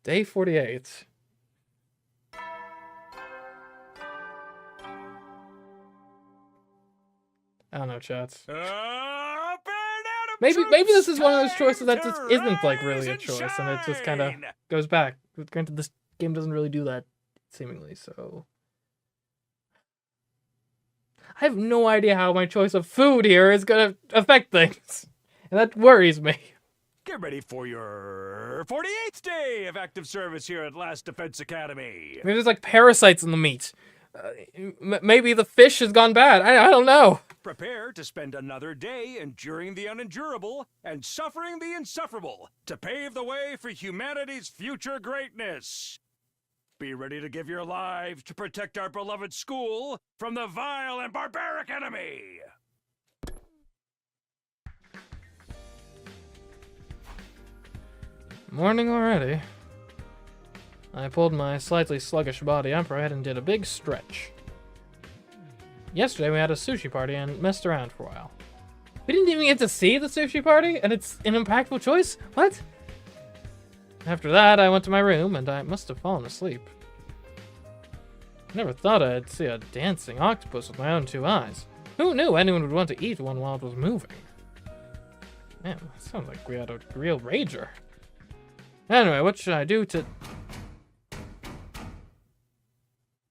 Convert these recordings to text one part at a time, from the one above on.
Day 48. I don't know, chats. Maybe this is one of those choices that just isn't like really a choice, and it just kind of goes back. Granted, this game doesn't really do that, seemingly, so... I have no idea how my choice of food here is going to affect things, and that worries me. Get ready for your 48th day of active service here at Last Defense Academy. Maybe there's like parasites in the meat. Maybe the fish has gone bad. I don't know. Prepare to spend another day enduring the unendurable and suffering the insufferable to pave the way for humanity's future greatness. Be ready to give your lives to protect our beloved school from the vile and barbaric enemy. Morning already. I pulled my slightly sluggish body up right and did a big stretch. Yesterday we had a sushi party and messed around for a while. We didn't even get to see the sushi party, and it's an impactful choice? What? After that, I went to my room, and I must have fallen asleep. Never thought I'd see a dancing octopus with my own 2 eyes. Who knew anyone would want to eat one while it was moving? Man, that sounds like we had a real rager. Anyway, what should I do to...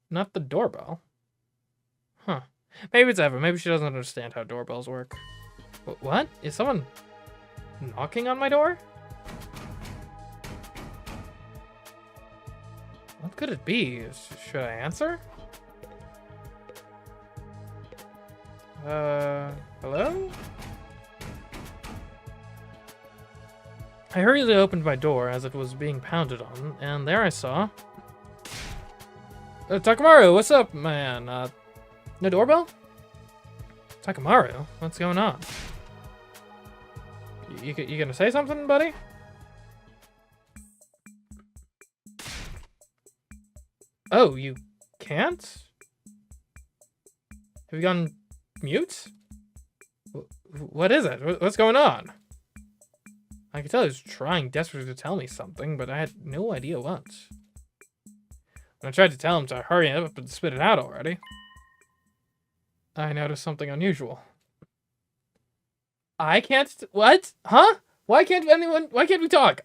Not the doorbell. Huh. Maybe it's Eva. Maybe she doesn't understand how doorbells work. What? Is someone knocking on my door? What could it be? Should I answer? Hello? I hurriedly opened my door as it was being pounded on, and there I saw... Takamaru, what's up, man? No doorbell? Takamaru, what's going on? You gonna say something, buddy? Oh, you can't? Have you gone mute? What is it? What's going on? I could tell he was trying desperately to tell me something, but I had no idea what. When I tried to tell him to hurry up and spit it out already, I noticed something unusual. I can't... What? Huh? Why can't we talk?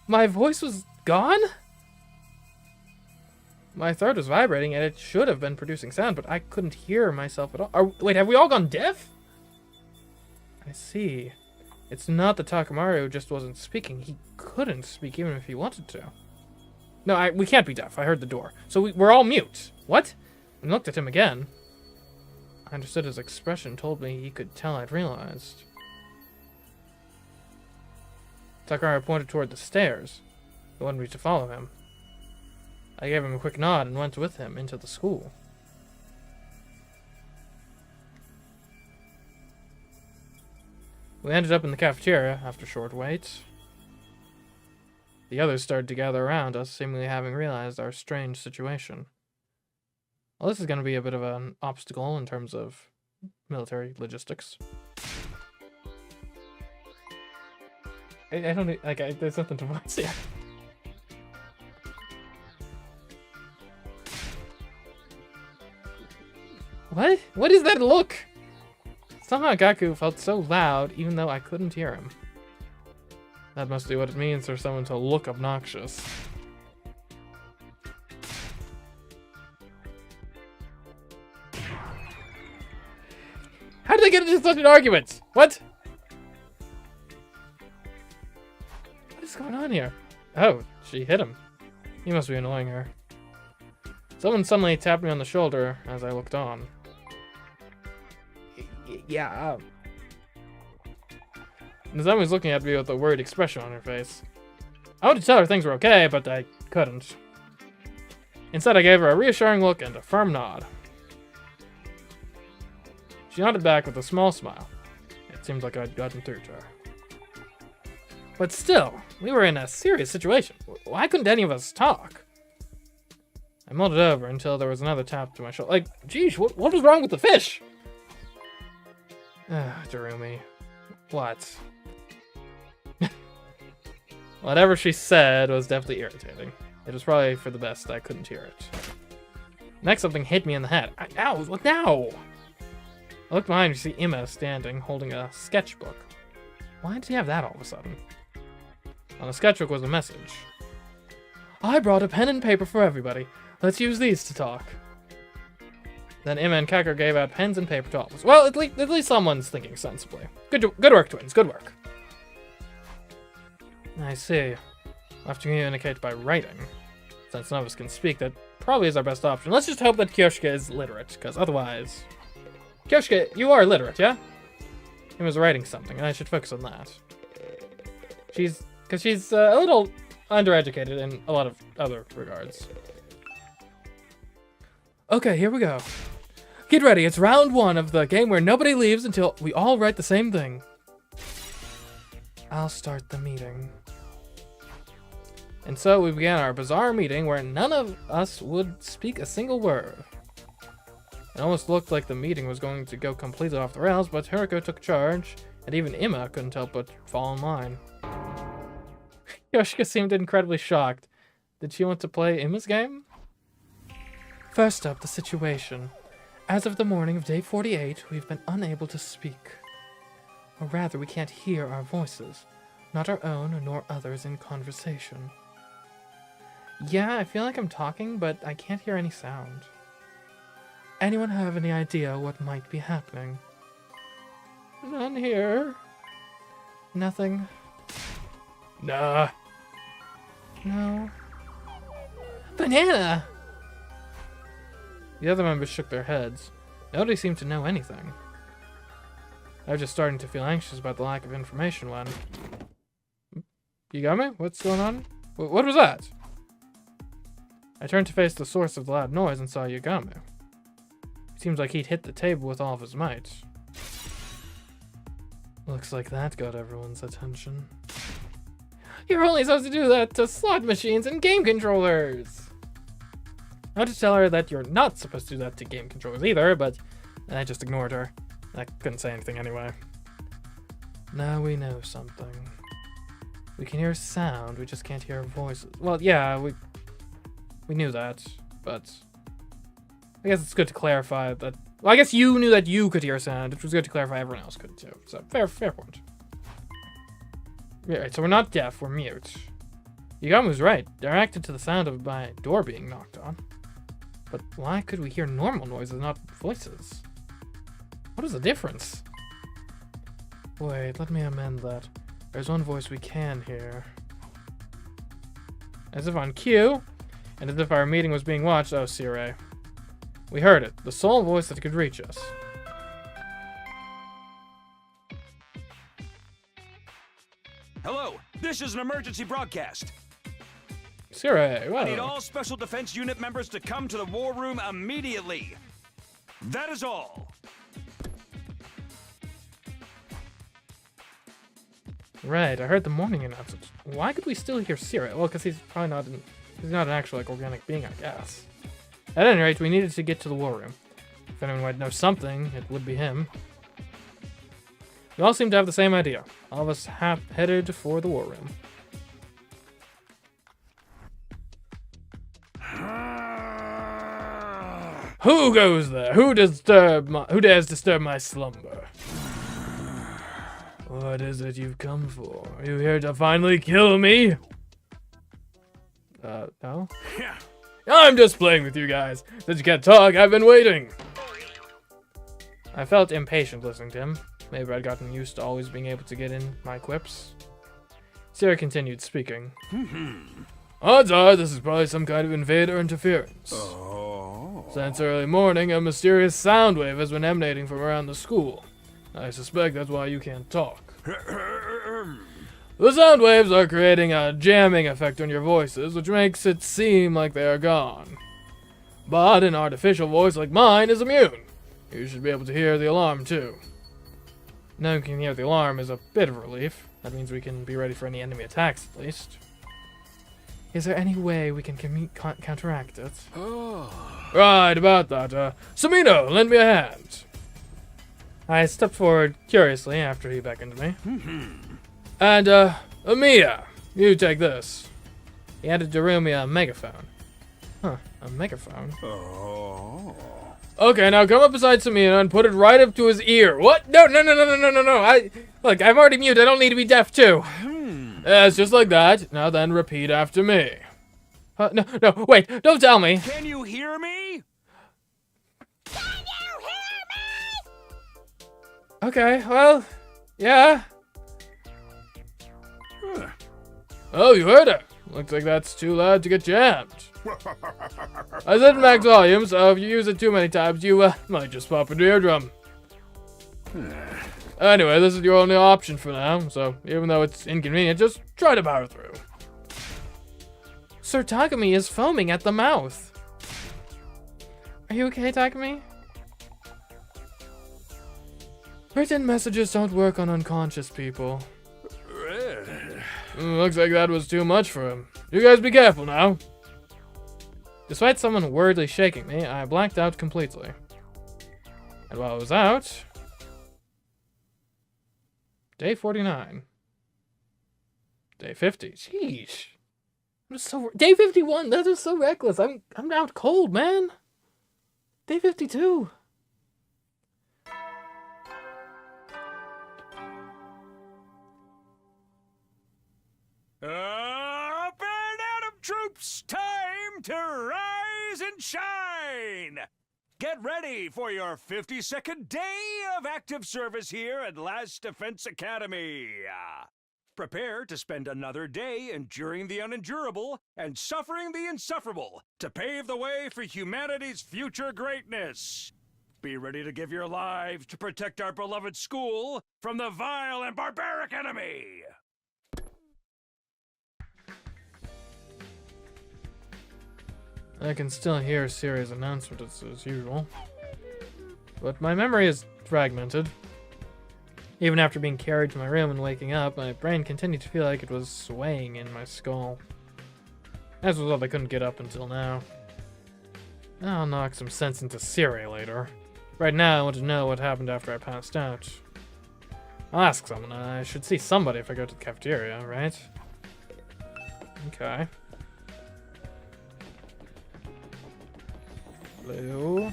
My voice was gone? My throat was vibrating, and it should have been producing sound, but I couldn't hear myself at all. Wait, have we all gone deaf? I see. It's not that Takamaru just wasn't speaking. He couldn't speak even if he wanted to. No, we can't be deaf. I heard the door. So we're all mute. What? I looked at him again. I understood his expression told me he could tell I'd realized. Takamaru pointed toward the stairs. He wanted me to follow him. I gave him a quick nod and went with him into the school. We ended up in the cafeteria after a short wait. The others started to gather around us, seemingly having realized our strange situation. Well, this is going to be a bit of an obstacle in terms of military logistics. I don't... Like, there's nothing to watch here. What? What is that look? Somehow Gaku felt so loud, even though I couldn't hear him. That must be what it means for someone to look obnoxious. How did they get into such an argument? What? What is going on here? Oh, she hit him. He must be annoying her. Someone suddenly tapped me on the shoulder as I looked on. Yeah, Nozomi was looking at me with a worried expression on her face. I wanted to tell her things were okay, but I couldn't. Instead, I gave her a reassuring look and a firm nod. She nodded back with a small smile. It seemed like I'd gotten through to her. But still, we were in a serious situation. Why couldn't any of us talk? I mulled it over until there was another tap to my shoulder. Like, geez, what was wrong with the fish? Darumi. What? Whatever she said was definitely irritating. It was probably for the best I couldn't hear it. Next, something hit me in the head. Ow, what now? I look behind and see Emma standing, holding a sketchbook. Why did he have that all of a sudden? On the sketchbook was a message. I brought a pen and paper for everybody. Let's use these to talk. Then Emma and Kecker gave out pens and paper to all of us. Well, at least someone's thinking sensibly. Good work, twins. Good work. I see. We'll have to communicate by writing. Since none of us can speak, that probably is our best option. Let's just hope that Kyoshka is literate, because otherwise... Kyoshka, you are literate, yeah? He was writing something, and I should focus on that. Because she's a little undereducated in a lot of other regards. Okay, here we go. Get ready, it's round 1 of the game where nobody leaves until we all write the same thing. I'll start the meeting. And so we began our bizarre meeting where none of us would speak a single word. It almost looked like the meeting was going to go completely off the rails, but Hiroko took charge, and even Emma couldn't help but fall in line. Yoshika seemed incredibly shocked. Did she want to play Emma's game? First up, the situation. As of the morning of day 48, we've been unable to speak. Or rather, we can't hear our voices. Not our own, nor others in conversation. Yeah, I feel like I'm talking, but I can't hear any sound. Anyone have any idea what might be happening? None here. Nothing. Nah. No. Banana! The other members shook their heads. Nobody seemed to know anything. I was just starting to feel anxious about the lack of information when... You got me? What's going on? What was that? I turned to face the source of the loud noise and saw Yagami. It seems like he'd hit the table with all of his might. Looks like that got everyone's attention. You're only supposed to do that to slot machines and game controllers! I had to tell her that you're not supposed to do that to game controllers either, but I just ignored her. I couldn't say anything anyway. Now we know something. We can hear sound, we just can't hear voices. Well, yeah, we knew that, but I guess it's good to clarify that. Well, I guess you knew that you could hear sound. It was good to clarify everyone else could too. So fair point. Yeah, right, so we're not deaf, we're mute. Yagami was right. They reacted to the sound of my door being knocked on. But why could we hear normal noises, not voices? What is the difference? Wait, let me amend that. There's one voice we can hear. As if on cue, and as if our meeting was being watched, oh, Sire. We heard it, the sole voice that could reach us. Hello, this is an emergency broadcast. Sire, wow. I need all Special Defense Unit members to come to the war room immediately. That is all. Right, I heard the morning announcement. Why could we still hear Sire? Well, because he's probably not he's not an actual like organic being, I guess. At any rate, we needed to get to the war room. If anyone might know something, it would be him. We all seem to have the same idea. All of us headed for the war room. Who goes there? Who dares disturb my slumber? What is it you've come for? Are you here to finally kill me? No? I'm just playing with you guys. Since you can't talk, I've been waiting. I felt impatient listening to him. Maybe I'd gotten used to always being able to get in my quips. Sierra continued speaking. Odds are this is probably some kind of invader interference. Since early morning, a mysterious sound wave has been emanating from around the school. I suspect that's why you can't talk. The sound waves are creating a jamming effect on your voices, which makes it seem like they are gone. But an artificial voice like mine is immune. You should be able to hear the alarm too. Knowing we can hear the alarm is a bit of relief. That means we can be ready for any enemy attacks at least. Is there any way we can counteract it? Right, about that. Samino, lend me a hand. I stepped forward curiously after he beckoned me. And, Amiya, You take this. He handed Darumi a megaphone. Huh, a megaphone? Oh. Okay, now come up beside Samina and put it right up to his ear. What? No. Look, I'm already mute. I don't need to be deaf, too. It's just like that. Now then, repeat after me. No, wait, don't tell me. Can you hear me? Okay, well, yeah. Oh, you heard it. Looks like that's too loud to get jammed. I said max volume, so if you use it too many times, you might just pop into your eardrum. Anyway, this is your only option for now, so even though it's inconvenient, just try to power through. Sir Takumi is foaming at the mouth. Are you okay, Takumi? Written messages don't work on unconscious people. Looks like that was too much for him. You guys be careful now. Despite someone wordly shaking me, I blacked out completely. And while I was out... Day 49. Day 50. Sheesh. I'm just so... Day 51! That is so reckless. I'm out cold, man. Day 52. Up and Adam troops, time to rise and shine! Get ready for your 52nd day of active service here at Last Defense Academy. Prepare to spend another day enduring the unendurable and suffering the insufferable to pave the way for humanity's future greatness. Be ready to give your lives to protect our beloved school from the vile and barbaric enemy. I can still hear Siri's announcements as usual. But my memory is fragmented. Even after being carried to my room and waking up, my brain continued to feel like it was swaying in my skull. As a result, I couldn't get up until now. I'll knock some sense into Siri later. Right now, I want to know what happened after I passed out. I'll ask someone. I should see somebody if I go to the cafeteria, right? Okay. Hello?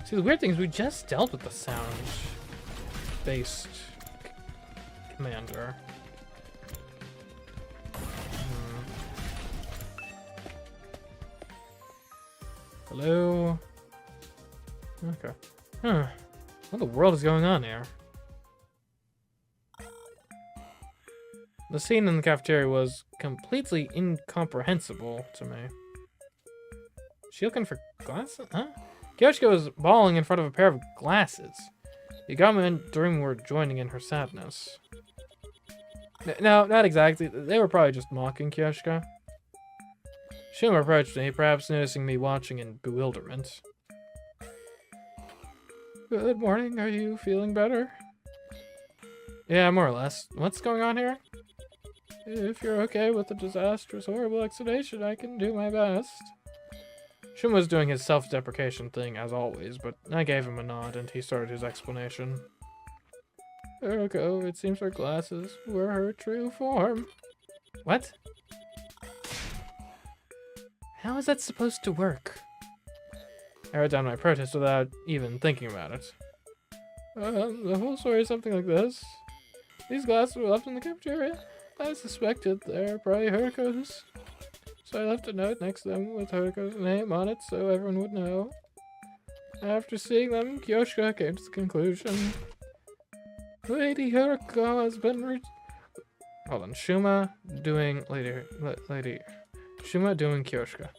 See, the weird thing is we just dealt with the sound-based commander. Hello? Okay. Huh. What the world is going on here? The scene in the cafeteria was completely incomprehensible to me. She looking for glasses? Huh? Kyoshiko was bawling in front of a pair of glasses. Yagami and Dream were joining in her sadness. No, not exactly. They were probably just mocking Kyoshiko. Shuma approached me, perhaps noticing me watching in bewilderment. Good morning. Are you feeling better? Yeah, more or less. What's going on here? If you're okay with the disastrous, horrible explanation, I can do my best. Shun was doing his self-deprecation thing, as always, but I gave him a nod, and he started his explanation. Eriko, it seems her glasses were her true form. What? How is that supposed to work? I wrote down my protest without even thinking about it. The whole story is something like this. These glasses were left in the cafeteria. I suspected they're probably Hiriko's. So I left a note next to them with Hiriko's name on it so everyone would know. After seeing them, Kyoshika came to the conclusion. Lady Hiriko has been Hold on, Shuma doing Shuma doing Kyoshika.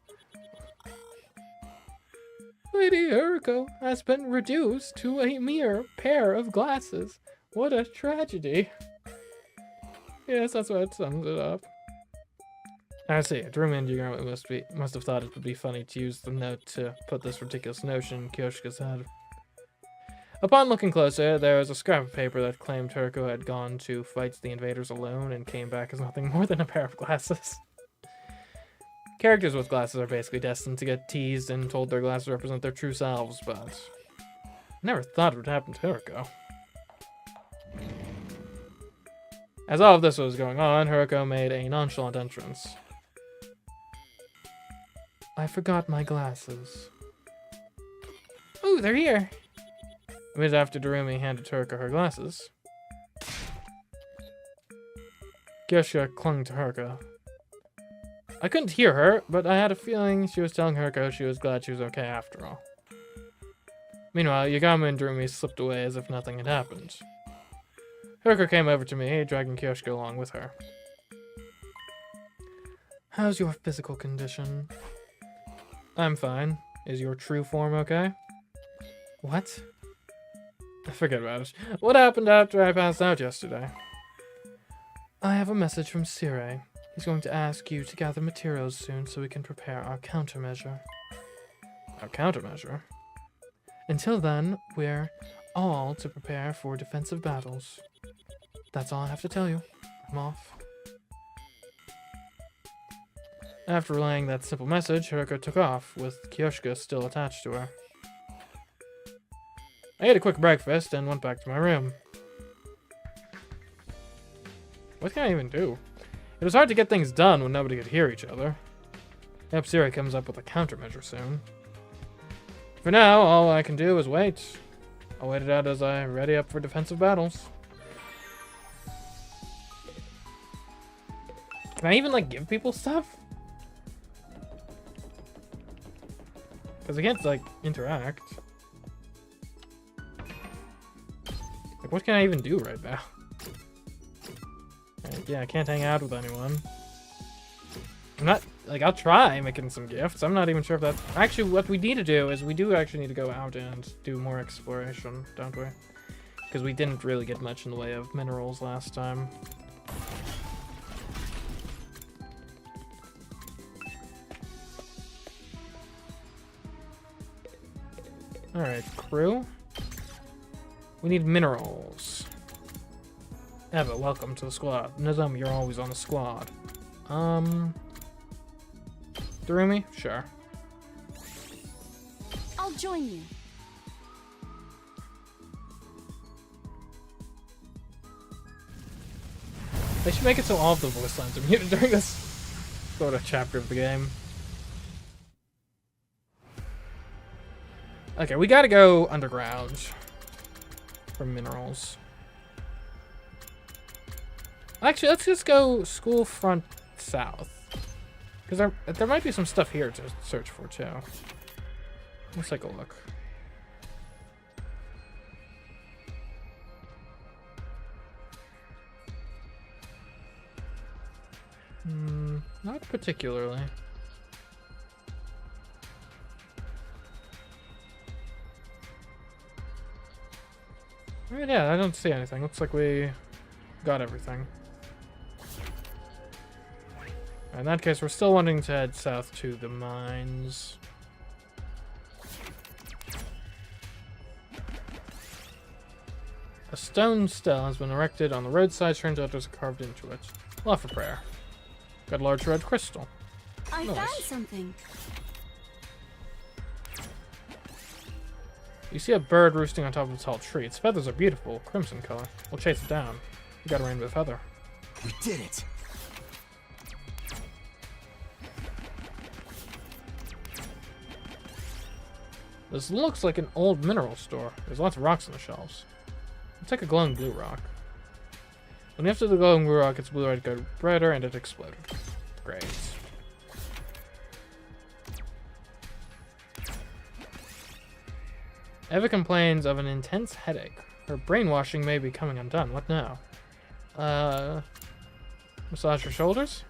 Lady Hiriko has been reduced to a mere pair of glasses. What a tragedy. Yes, that's what sums it up. I see. Dream and Yagami must have thought it would be funny to use the note to put this ridiculous notion in Kyoshika's head. Upon looking closer, there was a scrap of paper that claimed Hiriko had gone to fight the invaders alone and came back as nothing more than a pair of glasses. Characters with glasses are basically destined to get teased and told their glasses represent their true selves, but I never thought it would happen to Hiroko. As all of this was going on, Hiroko made a nonchalant entrance. I forgot my glasses. Ooh, they're here! A minute after Darumi handed Hiroko her glasses, Kyoshika clung to Hiroko. I couldn't hear her, but I had a feeling she was telling Hiroko she was glad she was okay after all. Meanwhile, Yagami and Darumi slipped away as if nothing had happened. Hiroko came over to me, dragging Kyoshika along with her. How's your physical condition? I'm fine. Is your true form okay? What? Forget about it. What happened after I passed out yesterday? I have a message from Sire. He's going to ask you to gather materials soon so we can prepare our countermeasure. Our countermeasure? Until then, we're all to prepare for defensive battles. That's all I have to tell you. I'm off. After relaying that simple message, Hiroko took off, with Kyoshika still attached to her. I ate a quick breakfast and went back to my room. What can I even do? It was hard to get things done when nobody could hear each other. I hope Siri comes up with a countermeasure soon. For now, all I can do is wait. I'll wait it out as I ready up for defensive battles. Can I even, like, give people stuff? Because I can't, like, interact. Like, what can I even do right now? Yeah, I can't hang out with anyone. I'm not, like, I'll try making some gifts. I'm not even sure if that's... Actually, what we need to do is we do actually need to go out and do more exploration, don't we? Because we didn't really get much in the way of minerals last time. Alright, crew. We need minerals. Eva, welcome to the squad. Nizam, you're always on the squad. Darumi? Sure. I'll join you. They should make it so all of the voice lines are muted during this sort of chapter of the game. Okay, we gotta go underground for minerals. Actually, let's just go school front south. Because there might be some stuff here to search for, too. Let's take a look. Not particularly. Alright, yeah, I don't see anything. Looks like we got everything. In that case, we're still wanting to head south to the mines. A stone stele has been erected on the roadside. Turns out there's carved into it. We'll offer prayer. Got a large red crystal. I Nice. found something. You see a bird roosting on top of a tall tree. Its feathers are beautiful, crimson color. We'll chase it down. We got a rainbow feather. We did it! This looks like an old mineral store. There's lots of rocks on the shelves. We'll take a glowing blue rock. When you have to the glowing blue rock, its blue light got brighter and it exploded. Great. Eva complains of an intense headache. Her brainwashing may be coming undone. What now? Massage her shoulders?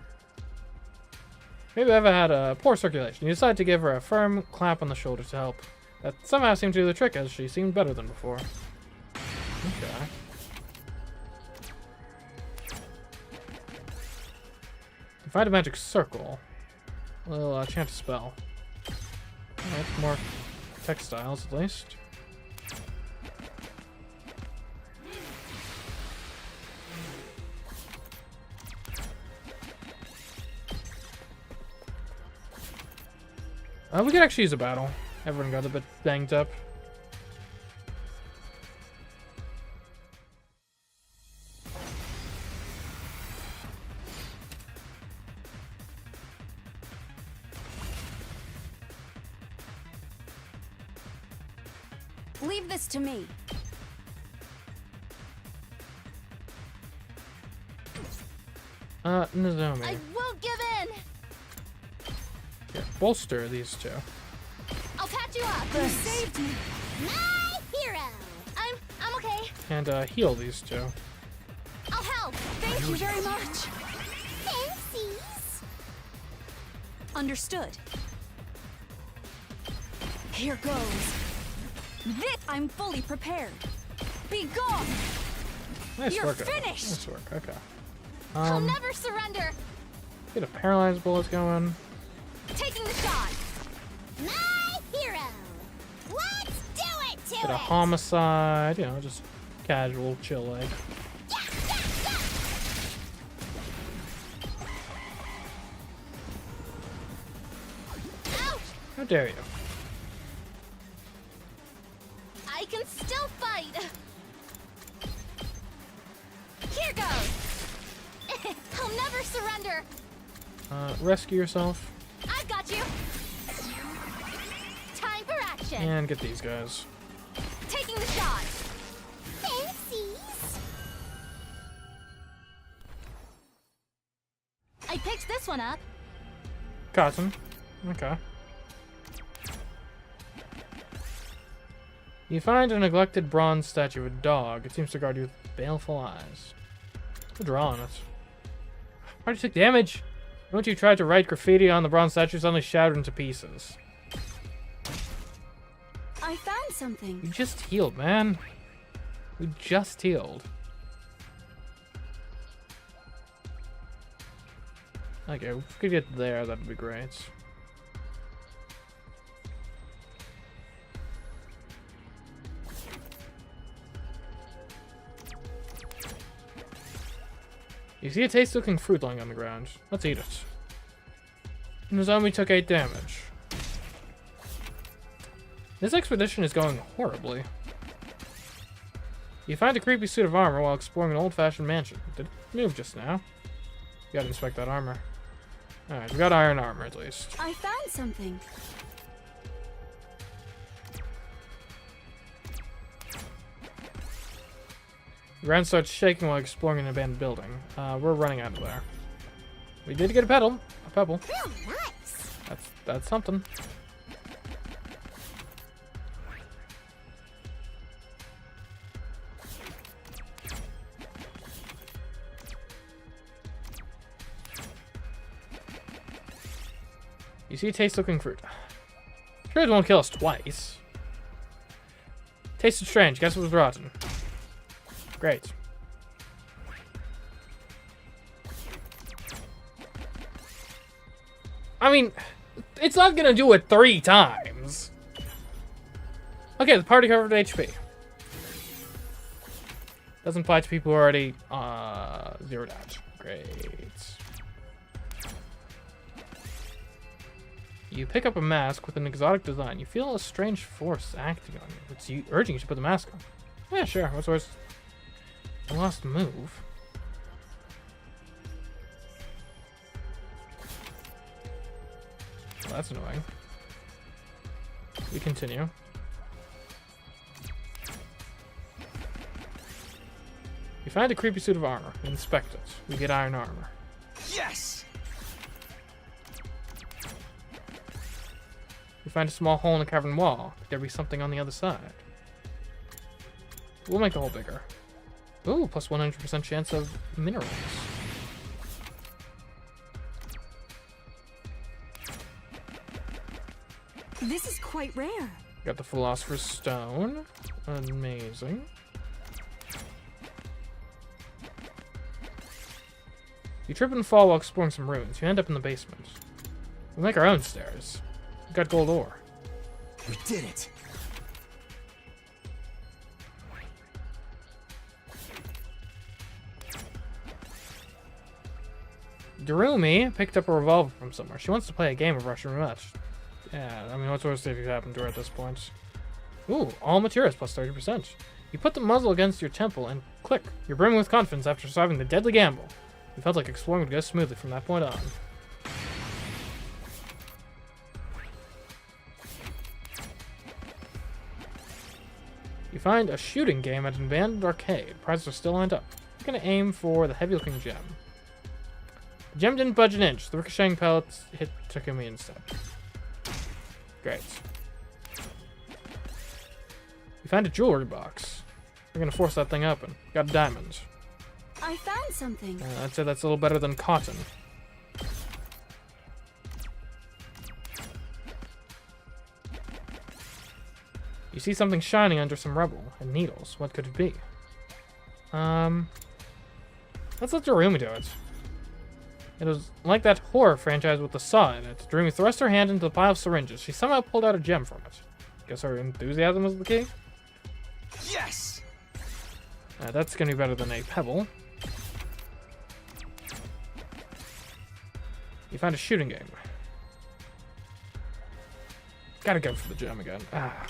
Maybe Eva had a poor circulation. You decide to give her a firm clap on the shoulder to help. That somehow seemed to do the trick, as she seemed better than before. Okay. Find a magic circle. Well, chant a spell. Alright, more textiles at least. We could actually use a battle. Everyone got a bit banged up. Leave this to me. Nozomi. I won't give in. Here, bolster these two. I'll patch you up. You saved me. My hero. I'm okay. And heal these two. I'll help. Thank you very much. Thanksies. Understood. Here goes. This I'm fully prepared. Be gone. Nice You're work. finished. Nice work. Okay. I'll never surrender. Get a paralyzed bullet going. Taking the shot. My hero. Let's do it to Get a homicide. You know, just casual, chill like. Ouch! How dare you? I can still fight. Here goes. I'll never surrender. Rescue yourself. I've got you. Time for action. And get these guys. Taking the shot. Thanksies. I picked this one up. Cotton. Okay. You find a neglected bronze statue of a dog. It seems to guard you with baleful eyes. Good draw on it. Why'd you take damage? Don't you try to write graffiti on the bronze statue suddenly shattered into pieces? I found something. You just healed, man. We just healed. Okay, if we could get there, that'd be great. You see a tasty-looking fruit lying on the ground. Let's eat it. Nozomi took 8 damage. This expedition is going horribly. You find a creepy suit of armor while exploring an old-fashioned mansion. Did it move just now? You gotta inspect that armor. Alright, we got iron armor at least. I found something. The ground starts shaking while exploring an abandoned building. We're running out of there. We did get a pebble. A pebble. Oh, nice. That's something. You see a taste-looking fruit. Sure, it won't kill us twice. Tasted strange. Guess it was rotten. Great. I mean, it's not gonna do it 3 times. Okay, the party covered HP. Doesn't apply to people who are already zeroed out. Great. You pick up a mask with an exotic design. You feel a strange force acting on you. It's urging you to put the mask on. Yeah, sure. What's worse? I lost move. Well, that's annoying. We continue. You find a creepy suit of armor. We inspect it. We get iron armor. Yes! We find a small hole in the cavern wall. Could there be something on the other side? We'll make the hole bigger. Ooh, plus 100% chance of minerals. This is quite rare. Got the Philosopher's Stone. Amazing. You trip and fall while exploring some ruins. You end up in the basement. We'll make our own stairs. We got gold ore. We did it! Darumi picked up a revolver from somewhere. She wants to play a game of Russian roulette. Yeah, I mean, what sort of stuff could happen to her at this point? Ooh, all materials plus 30%. You put the muzzle against your temple and click. You're brimming with confidence after surviving the deadly gamble. You felt like exploring would go smoothly from that point on. You find a shooting game at an abandoned arcade. Prizes are still lined up. You're gonna aim for the heavy-looking gem. The gem didn't budge an inch. The ricocheting pellets hit Takumi instead. Great. You find a jewelry box. We're gonna force that thing open. Got diamonds. I found something. I'd say that's a little better than cotton. You see something shining under some rubble and needles. What could it be? Let's let Jarumi do it. It was like that horror franchise with the saw in it. Jarumi thrust her hand into the pile of syringes. She somehow pulled out a gem from it. Guess her enthusiasm was the key? Yes! That's gonna be better than a pebble. You found a shooting game. Gotta go for the gem again. Ah.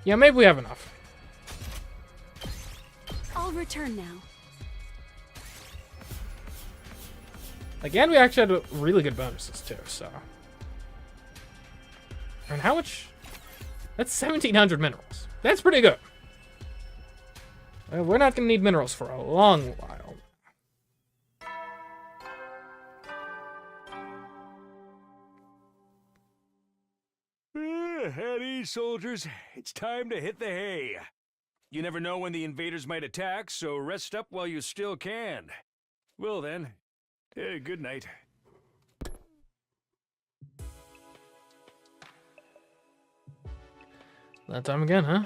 Yeah, maybe we have enough. I'll return now. Again, we actually had really good bonuses too, so. And how much? That's 1,700 minerals. That's pretty good. We're not gonna need minerals for a long while. At ease, soldiers. It's time to hit the hay. You never know when the invaders might attack, so rest up while you still can. Well then, good night. That time again, huh?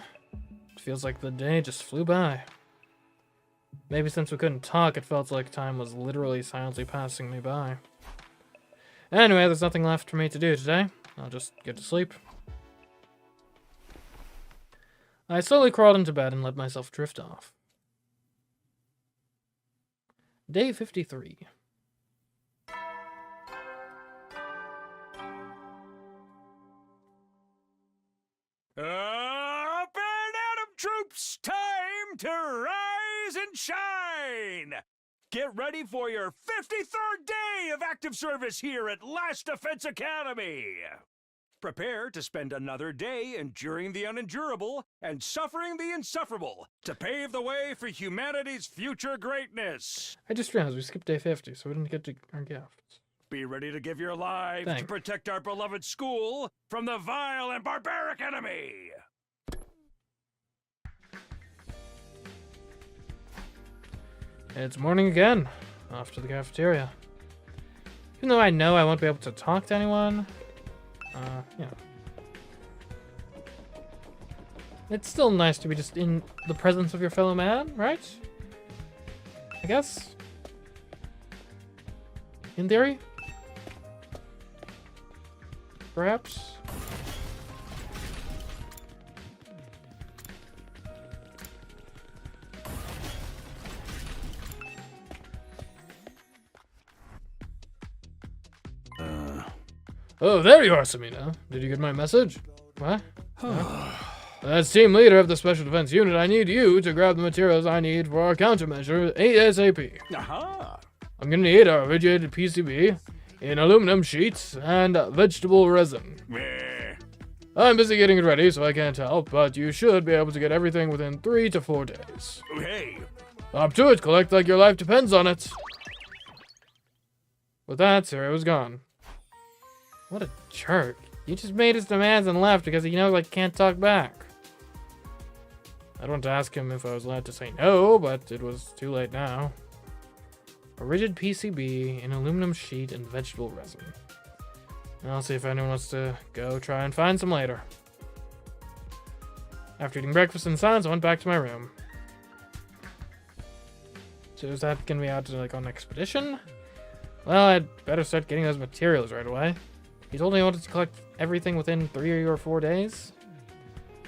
It feels like the day just flew by. Maybe since we couldn't talk, it felt like time was literally silently passing me by. Anyway, there's nothing left for me to do today. I'll just get to sleep. I slowly crawled into bed and let myself drift off. Day 53. Up and at 'em, troops! Time to rise and shine! Get ready for your 53rd day of active service here at Last Defense Academy! Prepare to spend another day enduring the unendurable and suffering the insufferable to pave the way for humanity's future greatness. I just realized we skipped day 50, so we didn't get to our gifts. Be ready to give your lives to Thanks. protect our beloved school from the vile and barbaric enemy. It's morning again. Off to the cafeteria. Even though I know I won't be able to talk to anyone, you know. It's still nice to be just in the presence of your fellow man, right? I guess. In theory? Perhaps? Oh, there you are, Samina. Did you get my message? What? As team leader of the Special Defense Unit, I need you to grab the materials I need for our countermeasure ASAP. Aha! I'm gonna need a rigid PCB, in aluminum sheets, and vegetable resin. Meh. I'm busy getting it ready, so I can't help, but you should be able to get everything within 3 to 4 days. Hey! Up to it, collect like your life depends on it. With that, Sarah was gone. What a jerk. He just made his demands and left because he knows I can't talk back. I'd want to ask him if I was allowed to say no, but it was too late now. A rigid PCB, an aluminum sheet, and vegetable resin. I'll see if anyone wants to go try and find some later. After eating breakfast in silence, I went back to my room. So is that gonna be out to like on an expedition? Well, I'd better start getting those materials right away. He told me I wanted to collect everything within 3 or 4 days.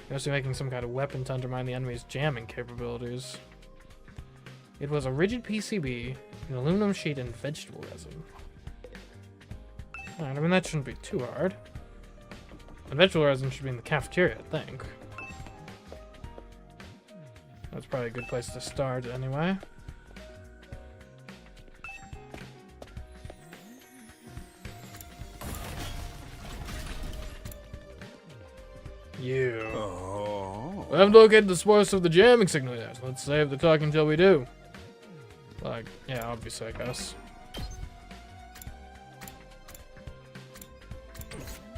He must be making some kind of weapon to undermine the enemy's jamming capabilities. It was a rigid PCB, An aluminum sheet and vegetable resin. Alright, I mean, that shouldn't be too hard. And vegetable resin should be in the cafeteria, I think. That's probably a good place to start, anyway. You. Oh. We haven't located the source of the jamming signal yet. Let's save the talk until we do. Like, yeah, obviously, I guess.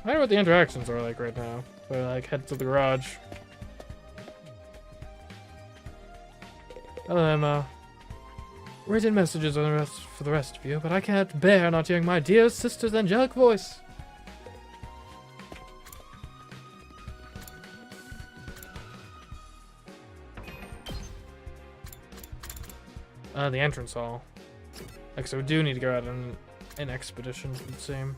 I wonder what the interactions are like right now. So, like, head to the garage. Hello, Emma. Written messages are for the rest of you, but I can't bear not hearing my dear sister's angelic voice. The entrance hall. Like, so we do need to go out on an expedition, it would seem.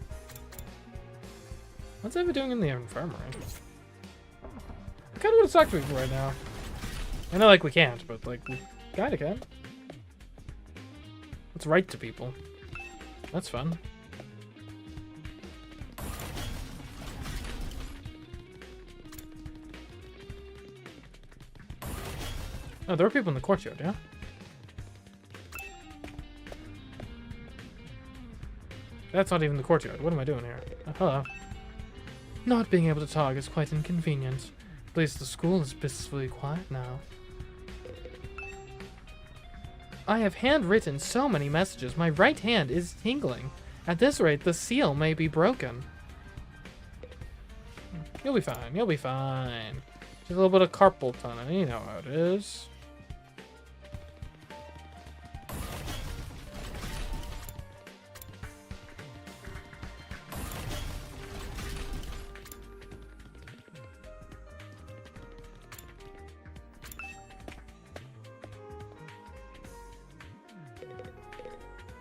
What's Eva doing in the infirmary? I kind of want to talk to people right now. I know, like, we can't, but, like, we kinda can. Let's write to people. That's fun. Oh, there are people in the courtyard, yeah? That's not even the courtyard. What am I doing here? Oh, hello. Not being able to talk is quite inconvenient. At least the school is blissfully quiet now. I have handwritten so many messages. My right hand is tingling. At this rate, the seal may be broken. You'll be fine. You'll be fine. Just a little bit of carpal tunnel. You know how it is.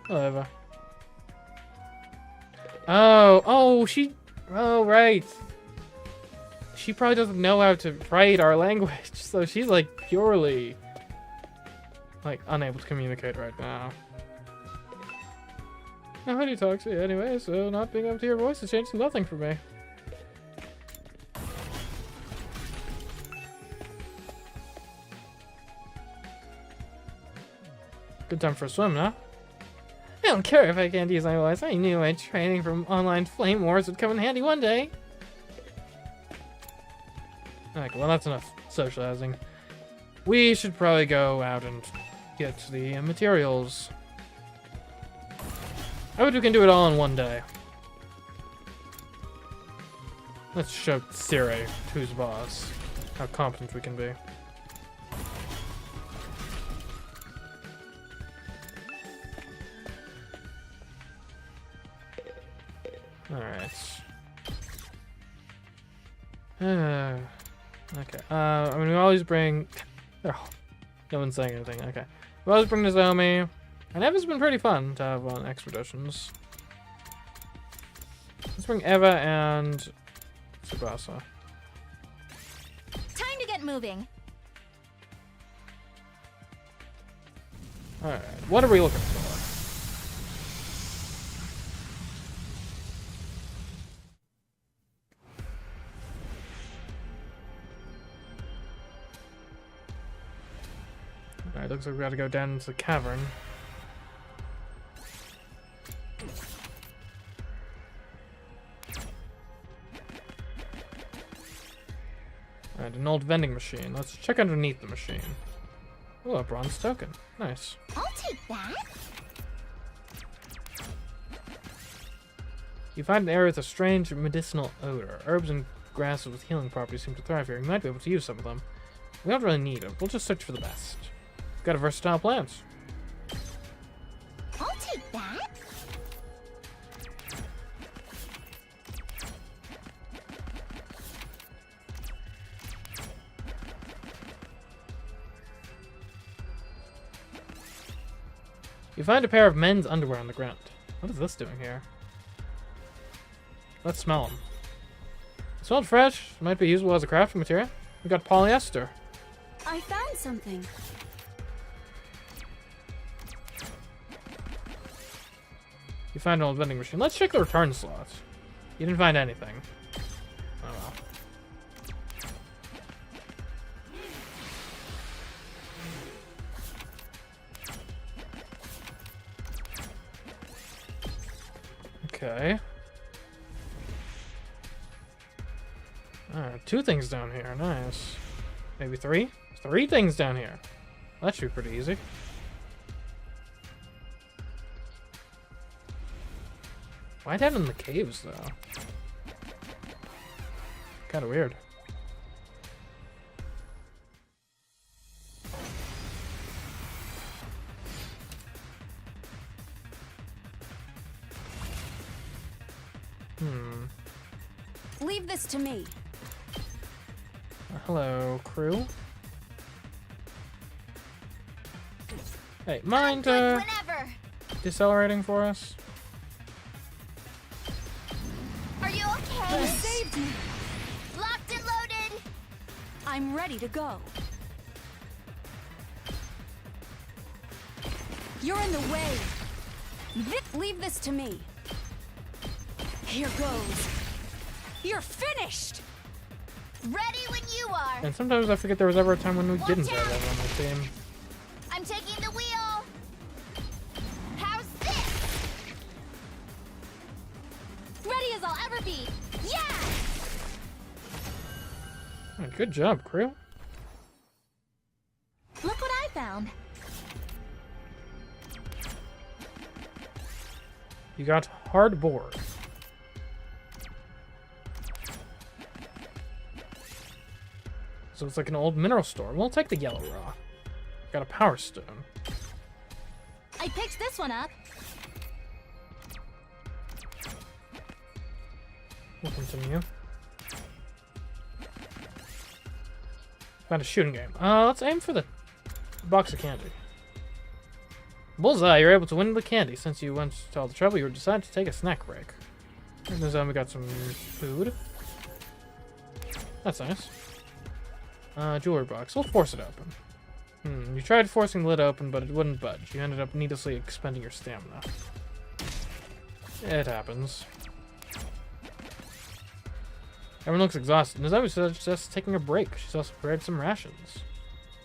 Whatever. Oh, right. She probably doesn't know how to write our language, so she's like purely like unable to communicate right now. How do you talk to you anyway? So not being able to hear your voice has changed nothing for me. Good time for a swim, huh? I don't care if I can't use my voice. I knew my training from online flame wars would come in handy one day. Okay, well, that's enough socializing. We should probably go out and get the materials. I bet we can do it all in one day. Let's show Sire, who's boss, how competent we can be. Alright. Okay. I mean, we always bring... Oh, no one's saying anything. Okay. We always bring Nozomi. And Eva's been pretty fun to have on expeditions. Let's bring Eva and Tsubasa. Time to get moving. Alright. What are we looking for? Alright, looks like we gotta go down into the cavern. Alright, an old vending machine. Let's check underneath the machine. Oh, a bronze token. Nice. I'll take that. You find an area with a strange medicinal odor. Herbs and grasses with healing properties seem to thrive here. You might be able to use some of them. We don't really need them. We'll just search for the best. We've got a versatile plant. I'll take that. You find a pair of men's underwear on the ground. What is this doing here? Let's smell them. Smelled fresh. Might be usable as a crafting material. We got polyester. I found something. You find an old vending machine. Let's check the return slot. You didn't find anything. Oh well. Okay. Alright, 2 things down here. Nice. Maybe 3? 3 things down here. That should be pretty easy. Why that in the caves, though? Kind of weird. Leave this to me. Hello, crew. Hey, mind Whenever. decelerating for us? Are you okay? You saved me. Locked and loaded. I'm ready to go. You're in the way. Leave this to me. Here goes. You're finished! Ready when you are. And sometimes I forget there was ever a time when we didn't have that on the team. I'm taking the wheel. How's this? Ready as I'll ever be. Yeah! Oh, good job, crew. Look what I found. You got hard board. So it's like an old mineral store. We'll take the yellow raw. Got a power stone. I picked this one up. We'll continue. Found a shooting game. Let's aim for the box of candy. Bullseye, you're able to win the candy. Since you went to all the trouble, you decided to take a snack break. In the zone, we got some food. That's nice. Jewelry box. We'll force it open. You tried forcing the lid open, but it wouldn't budge. You ended up needlessly expending your stamina. It happens. Everyone looks exhausted. Nozomi says just taking a break. She's also prepared some rations.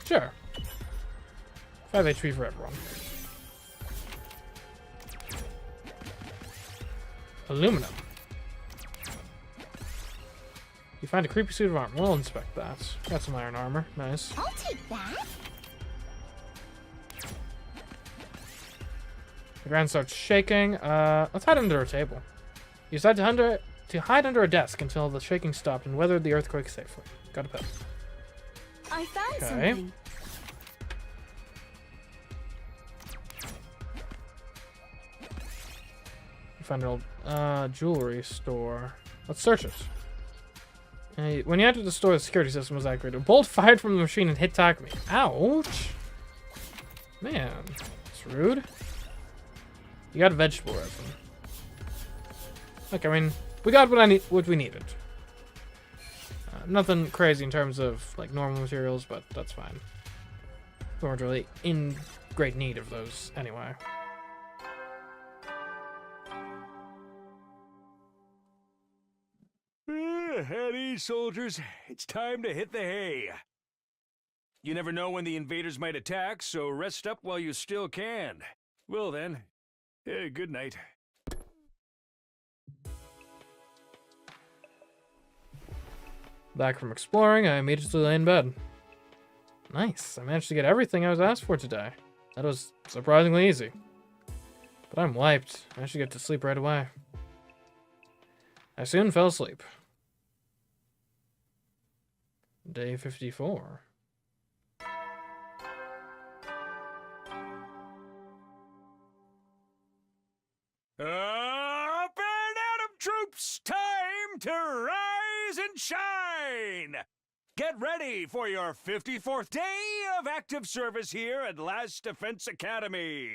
Sure. 5 HP for everyone. Aluminum. You find a creepy suit of armor. We'll inspect that. Got some iron armor. Nice. I'll take that. The ground starts shaking. Let's hide under a table. You decide to hide under a desk until the shaking stopped and weathered the earthquake safely. Got a pet. I found Okay. something. You find an old jewelry store. Let's search it. When you entered the store, the security system was activated. A bolt fired from the machine and hit Takumi. Ouch! Man, it's rude. You got a vegetable resin. Look, I mean, we got what we needed. Nothing crazy in terms of like normal materials, but that's fine. We weren't really in great need of those anyway. At ease, soldiers. It's time to hit the hay. You never know when the invaders might attack, so rest up while you still can. Well then, good night. Back from exploring, I immediately lay in bed. Nice, I managed to get everything I was asked for today. That was surprisingly easy. But I'm wiped. I should get to sleep right away. I soon fell asleep. Day 54. Up and at 'em, troops! Time to rise and shine! Get ready for your 54th day of active service here at Last Defense Academy.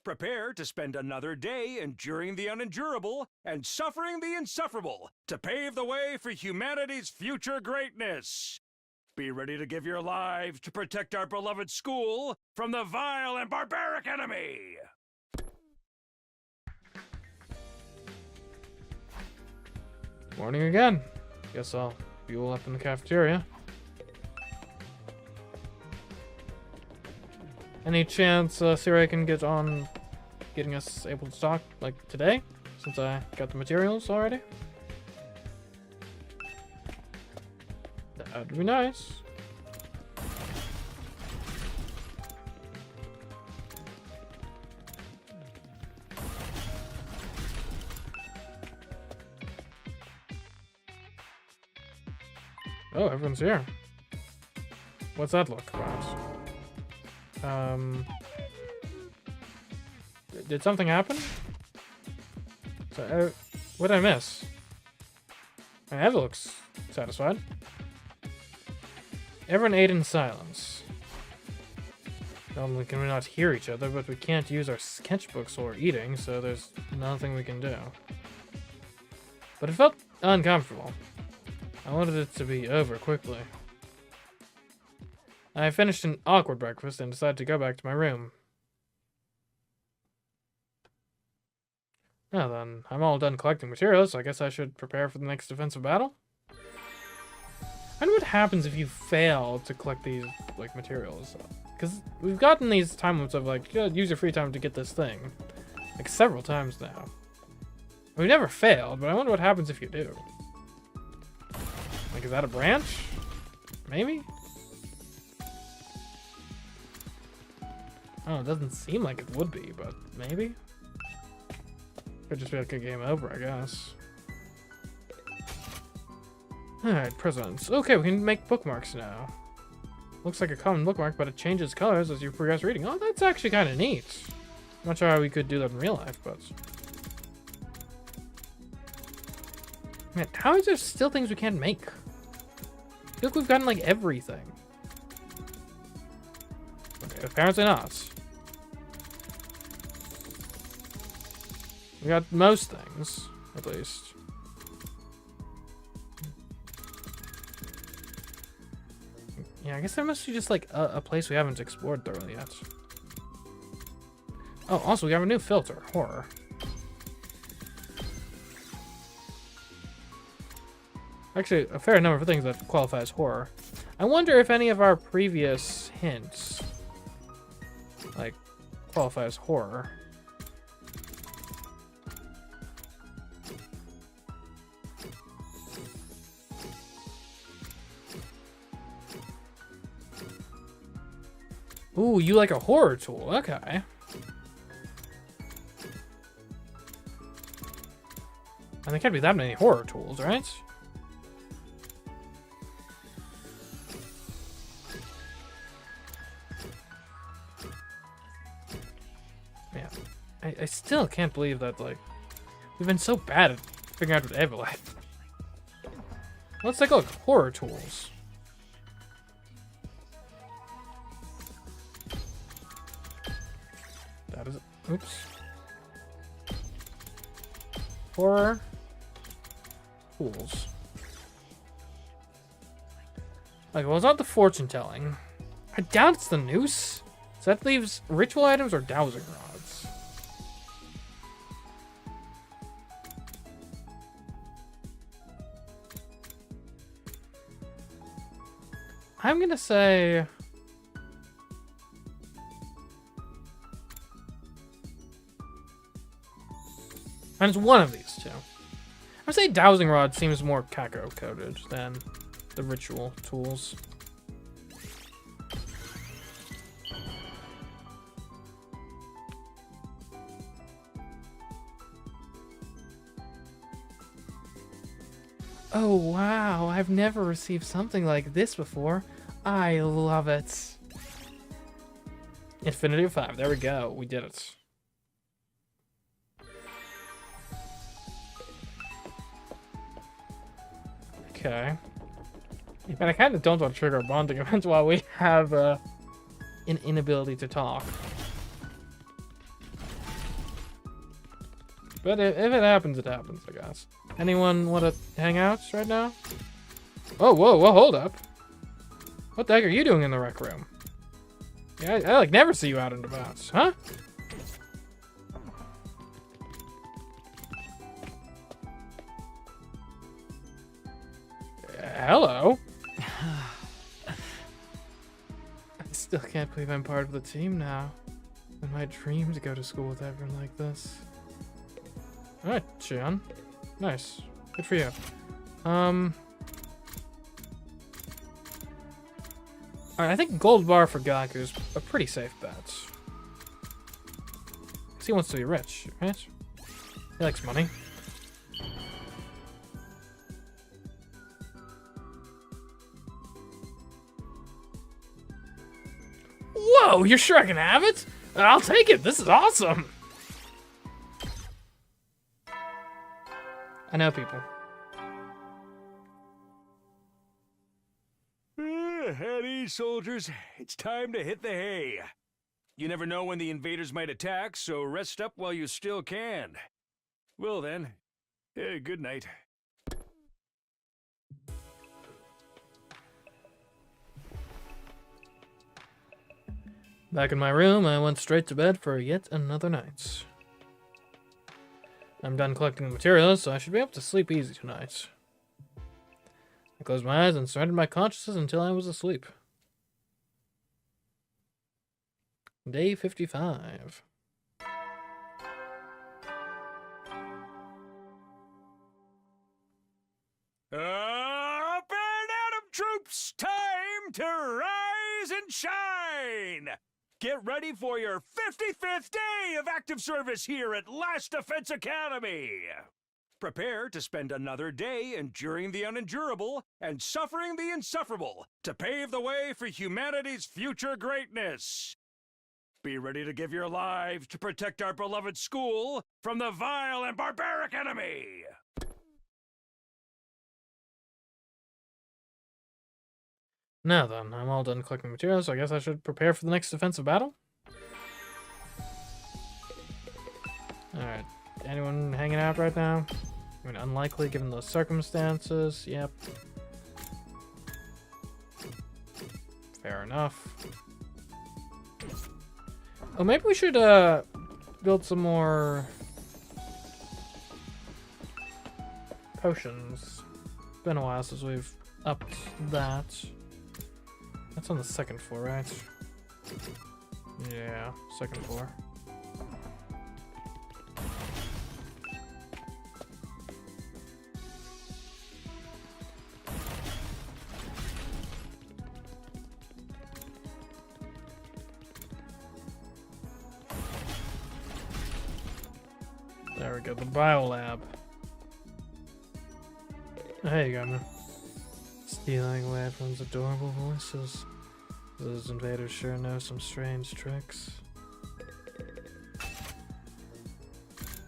Prepare to spend another day enduring the unendurable and suffering the insufferable to pave the way for humanity's future greatness. Be ready to give your lives to protect our beloved school from the vile and barbaric enemy. Morning again. Guess I'll fuel up in the cafeteria. Any chance Siri can get on getting us able to talk, like, today? Since I got the materials already? That'd be nice. Oh, everyone's here. What's that look about? Did something happen? So, what did I miss? My Eva looks satisfied. Everyone ate in silence. Not only can we not hear each other, but we can't use our sketchbooks while we're eating, so there's nothing we can do. But it felt uncomfortable. I wanted it to be over quickly. I finished an awkward breakfast and decided to go back to my room. Now then, I'm all done collecting materials, so I guess I should prepare for the next defensive battle? I wonder what happens if you fail to collect these, like, materials. Because we've gotten these time limits of, like, use your free time to get this thing. Like, several times now. We've never failed, but I wonder what happens if you do. Like, is that a branch? Maybe? Oh, it doesn't seem like it would be, but maybe? Could just be like a game over, I guess. Alright, presents. Okay, we can make bookmarks now. Looks like a common bookmark, but it changes colors as you progress reading. Oh, that's actually kind of neat. I'm not sure how we could do that in real life, but... Man, how is there still things we can't make? I feel like we've gotten, like, everything. Okay, apparently not. We got most things, at least. Yeah, I guess there must be just, like, a place we haven't explored thoroughly yet. Oh, also, we have a new filter. Horror. Actually, a fair number of things that qualify as horror. I wonder if any of our previous hints, like, qualify as horror. Ooh, you like a horror tool. Okay. And there can't be that many horror tools, right? Man, I still can't believe that, like, we've been so bad at figuring out what Eva like. Let's take a look. Horror tools. That is... Oops. Horror tools. Like, well, it's not the fortune telling. I doubt it's the noose. So that leaves ritual items or dowsing rods. I'm gonna say... And it's one of these two. I would say dowsing rod seems more Kako coded than the ritual tools. Oh wow, I've never received something like this before. I love it. Infinity of 5, there we go, we did it. Okay. And I kind of don't want to trigger a bonding event while we have an inability to talk. But if it happens, it happens, I guess. Anyone want to hang out right now? Oh, whoa, hold up. What the heck are you doing in the rec room? Yeah, I like never see you out and about, huh? Hello. I still can't believe I'm part of the team now. In my dream to go to school with everyone like this. Alright, Shion. Nice. Good for you. Alright, I think gold bar for Gaku is a pretty safe bet. Because he wants to be rich, right? He likes money. Whoa, you're sure I can have it? I'll take it. This is awesome. I know people. At ease, soldiers. It's time to hit the hay. You never know when the invaders might attack, so rest up while you still can. Well then, good night. Back in my room, I went straight to bed for yet another night. I'm done collecting the materials, so I should be able to sleep easy tonight. I closed my eyes and surrendered my consciousness until I was asleep. Day 55. Up and Atom troops! Time to rise and shine! Get ready for your 55th day of active service here at Last Defense Academy! Prepare to spend another day enduring the unendurable and suffering the insufferable to pave the way for humanity's future greatness. Be ready to give your lives to protect our beloved school from the vile and barbaric enemy! Now then, I'm all done collecting materials, so I guess I should prepare for the next defensive battle? Alright, anyone hanging out right now? I mean, unlikely given the circumstances, yep. Fair enough. Oh, maybe we should, build some more potions. It's been a while since we've upped that. That's on the second floor, right? Yeah, second floor. There we go, the biolab. There you go, man. Stealing away from those adorable voices. Those invaders sure know some strange tricks.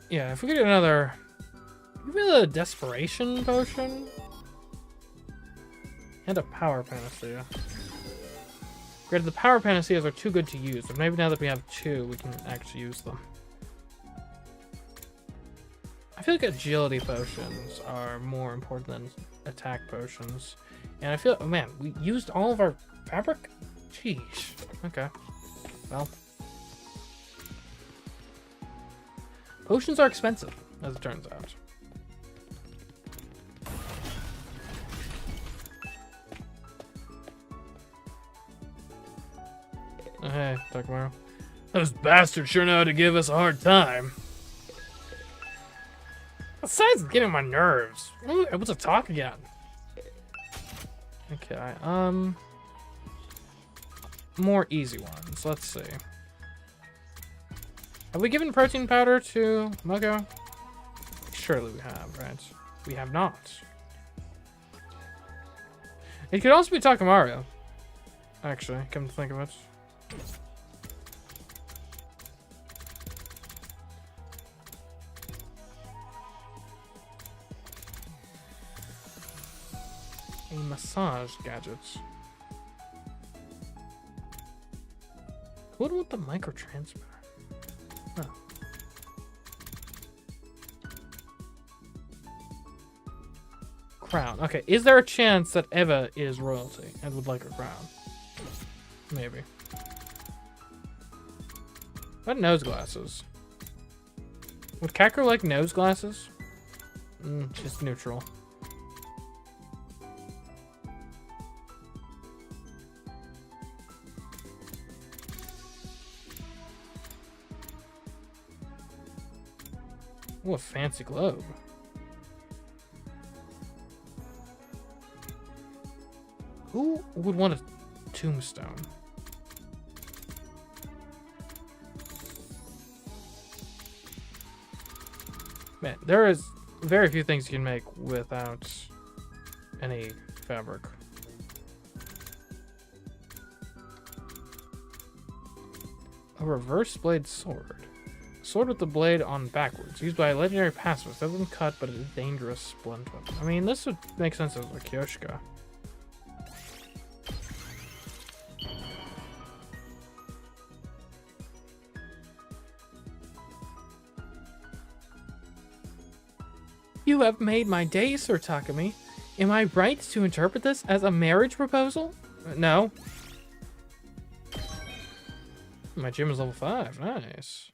Yeah, if we could get another... Maybe a desperation potion? And a power panacea. Granted, the power panaceas are too good to use, but maybe now that we have two, we can actually use them. I feel like agility potions are more important than attack potions. And I feel, oh man, we used all of our fabric? Jeez. Okay. Well. Potions are expensive, as it turns out. Oh, hey, Takamaru. Those bastards sure know how to give us a hard time. Besides getting my nerves. I'm able to talk again. Okay, more easy ones. Let's see. Have we given protein powder to Moko? Surely we have, right? We have not. It could also be Takamaru. Actually, come to think of it. A massage gadget. Who would want the microtransmitter? Huh. Crown. Okay, is there a chance that Eva is royalty and would like a crown? Maybe. What nose glasses? Would Kaku like nose glasses? Just neutral. Ooh, a fancy globe. Who would want a tombstone? Man, there is very few things you can make without any fabric. A reverse blade sword. Sword with the blade on backwards. Used by legendary pacifists. Doesn't cut, but it's a dangerous splint weapon. I mean, this would make sense as a Kyoshka. You have made my day, Sir Takumi. Am I right to interpret this as a marriage proposal? No. My gym is level 5. Nice.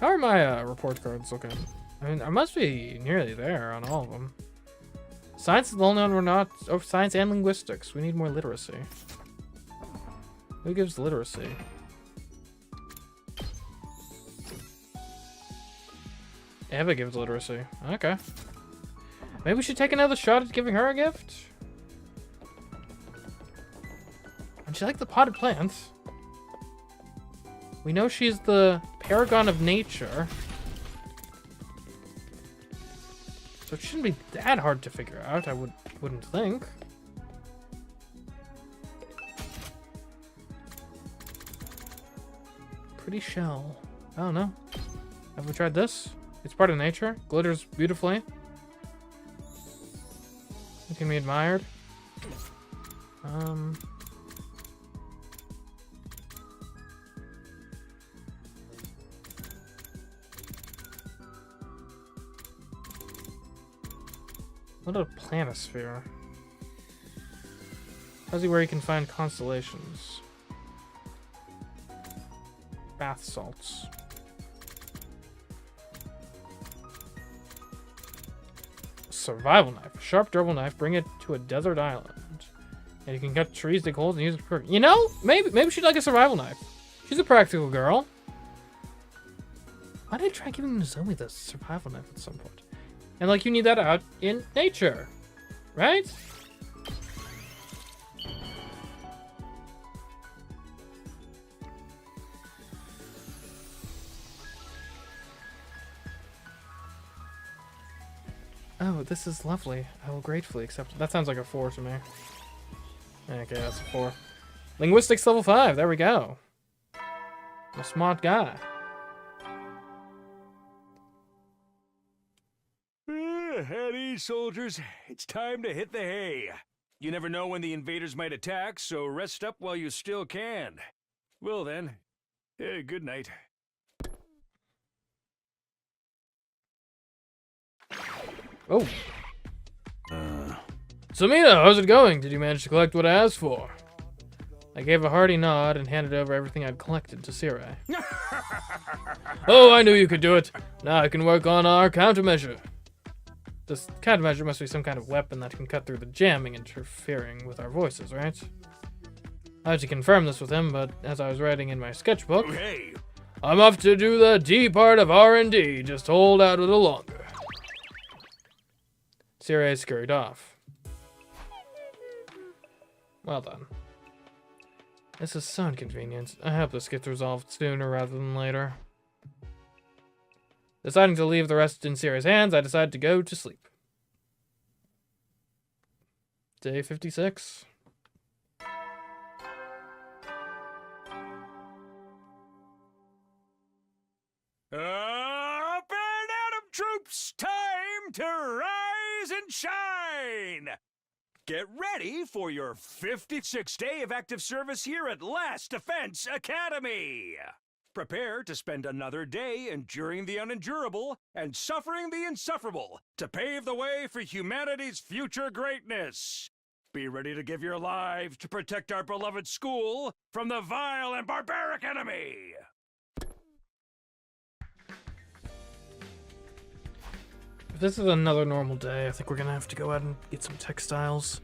How are my report cards looking? I mean, I must be nearly there on all of them. Science is well known we're not... Oh, science and linguistics. We need more literacy. Who gives literacy? Eva gives literacy. Okay. Maybe we should take another shot at giving her a gift? Would you like the potted plants? We know she's the paragon of nature. So it shouldn't be that hard to figure out, I wouldn't think. Pretty shell. I don't know. Have we tried this? It's part of nature. Glitters beautifully. It can be admired. What a planisphere. Tells you where you can find constellations. Bath salts. Survival knife. A sharp, durable knife. Bring it to a desert island. And you can cut trees, dig holes, and use it for... You know? Maybe she'd like a survival knife. She's a practical girl. Why did I try giving Nozomi the survival knife at some point? And, like, you need that out in nature. Right? Oh, this is lovely. I will gratefully accept it. That sounds like a 4 to me. Okay, that's a 4. Linguistics level 5. There we go. I'm a smart guy. At ease, soldiers. It's time to hit the hay. You never know when the invaders might attack, so rest up while you still can. Well then, good night. Oh. Samina, how's it going? Did you manage to collect what I asked for? I gave a hearty nod and handed over everything I'd collected to Sirai. Oh, I knew you could do it. Now I can work on our countermeasure. This countermeasure must be some kind of weapon that can cut through the jamming, interfering with our voices, right? I had to confirm this with him, but as I was writing in my sketchbook, Hey. I'm off to do the D part of R&D. Just hold out a little longer. Sirai scurried off. Well done. This is so inconvenient. I hope this gets resolved sooner rather than later. Deciding to leave the rest in Sierra's hands, I decided to go to sleep. Day 56. Up and Atom troops, time to rise and shine! Get ready for your 56th day of active service here at Last Defense Academy! Prepare to spend another day enduring the unendurable and suffering the insufferable to pave the way for humanity's future greatness. Be ready to give your lives to protect our beloved school from the vile and barbaric enemy! If this is another normal day, I think we're gonna have to go out and get some textiles.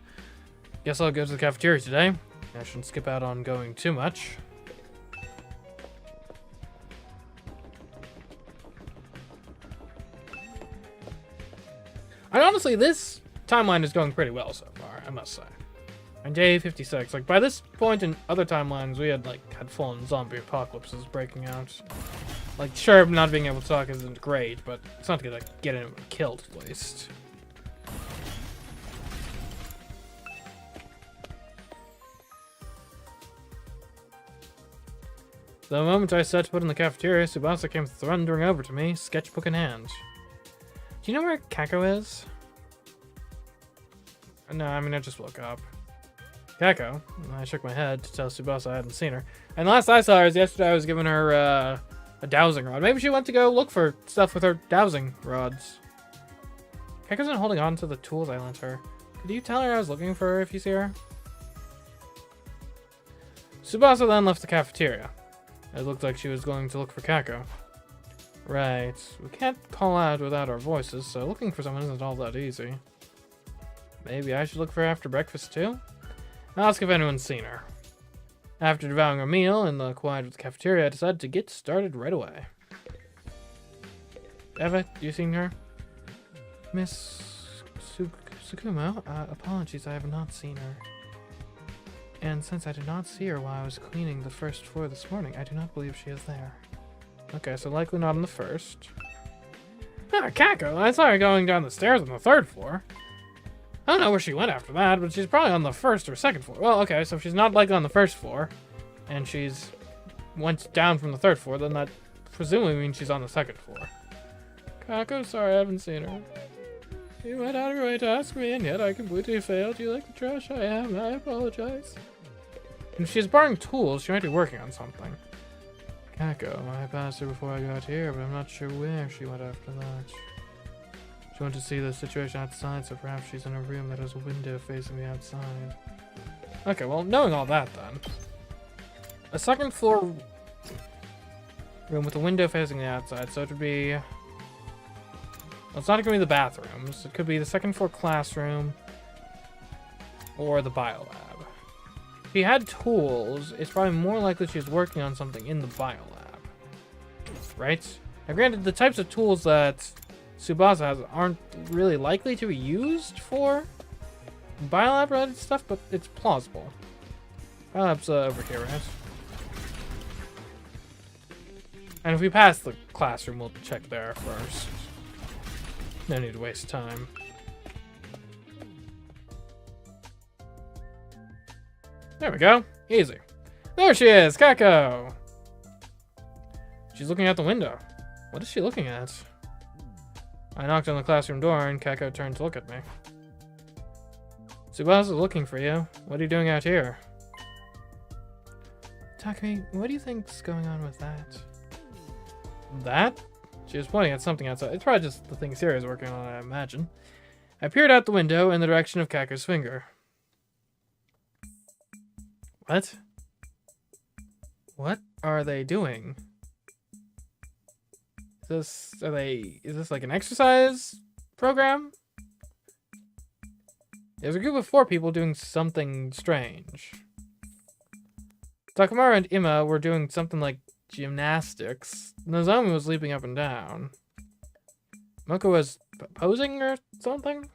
Guess I'll go to the cafeteria today. I shouldn't skip out on going too much. And honestly, this timeline is going pretty well so far, I must say. On day 56, like by this point in other timelines, we had full-on zombie apocalypses breaking out. Like, sure, not being able to talk isn't great, but it's not gonna get anyone killed at least. The moment I set foot in the cafeteria, Tsubasa came thundering over to me, sketchbook in hand. Do you know where Kako is? No, I mean, I just woke up. Kako? I shook my head to tell Tsubasa I hadn't seen her. And the last I saw her was yesterday. I was giving her a dowsing rod. Maybe she went to go look for stuff with her dowsing rods. Kako's not holding on to the tools I lent her. Could you tell her I was looking for her if you see her? Tsubasa then left the cafeteria. It looked like she was going to look for Kako. Right. We can't call out without our voices, so looking for someone isn't all that easy. Maybe I should look for her after breakfast too? I'll ask if anyone's seen her. After devouring a meal in the quiet of the cafeteria, I decided to get started right away. Eva, you seen her? Miss Tsukumo? Apologies, I have not seen her. And since I did not see her while I was cleaning the first floor this morning, I do not believe she is there. Okay, so likely not on the first. Ah, Kako! I saw her going down the stairs on the third floor. I don't know where she went after that, but she's probably on the first or second floor. Well, okay, so if she's not likely on the first floor, and she's went down from the third floor, then that presumably means she's on the second floor. Kako, sorry I haven't seen her. You went out of your way to ask me, and yet I completely failed. You like the trash I am, I apologize. And if she's borrowing tools, she might be working on something. Kako, I passed her before I got here, but I'm not sure where she went after that. She went to see the situation outside, so perhaps she's in a room that has a window facing the outside. Okay, well, knowing all that then. A second floor room with a window facing the outside, so it would be... Well, it's not going to be the bathrooms. It could be the second floor classroom or the biolab. If she had tools, it's probably more likely she's working on something in the biolab. Right? Now granted, the types of tools that Tsubasa has aren't really likely to be used for biolab related stuff, but it's plausible. Biolab's over here, right? And if we pass the classroom, we'll check there first. No need to waste time. There we go. Easy. There she is, Kako! She's looking out the window. What is she looking at? I knocked on the classroom door and Kako turned to look at me. Tsubasa's looking for you. What are you doing out here? Takumi, what do you think's going on with that? That? She was pointing at something outside. It's probably just the thing Siri's working on, I imagine. I peered out the window in the direction of Kako's finger. What? What are they doing? Is this like an exercise program? There's a group of 4 people doing something strange. Takamaru and Ima were doing something like gymnastics. Nozomi was leaping up and down. Moko was posing or something?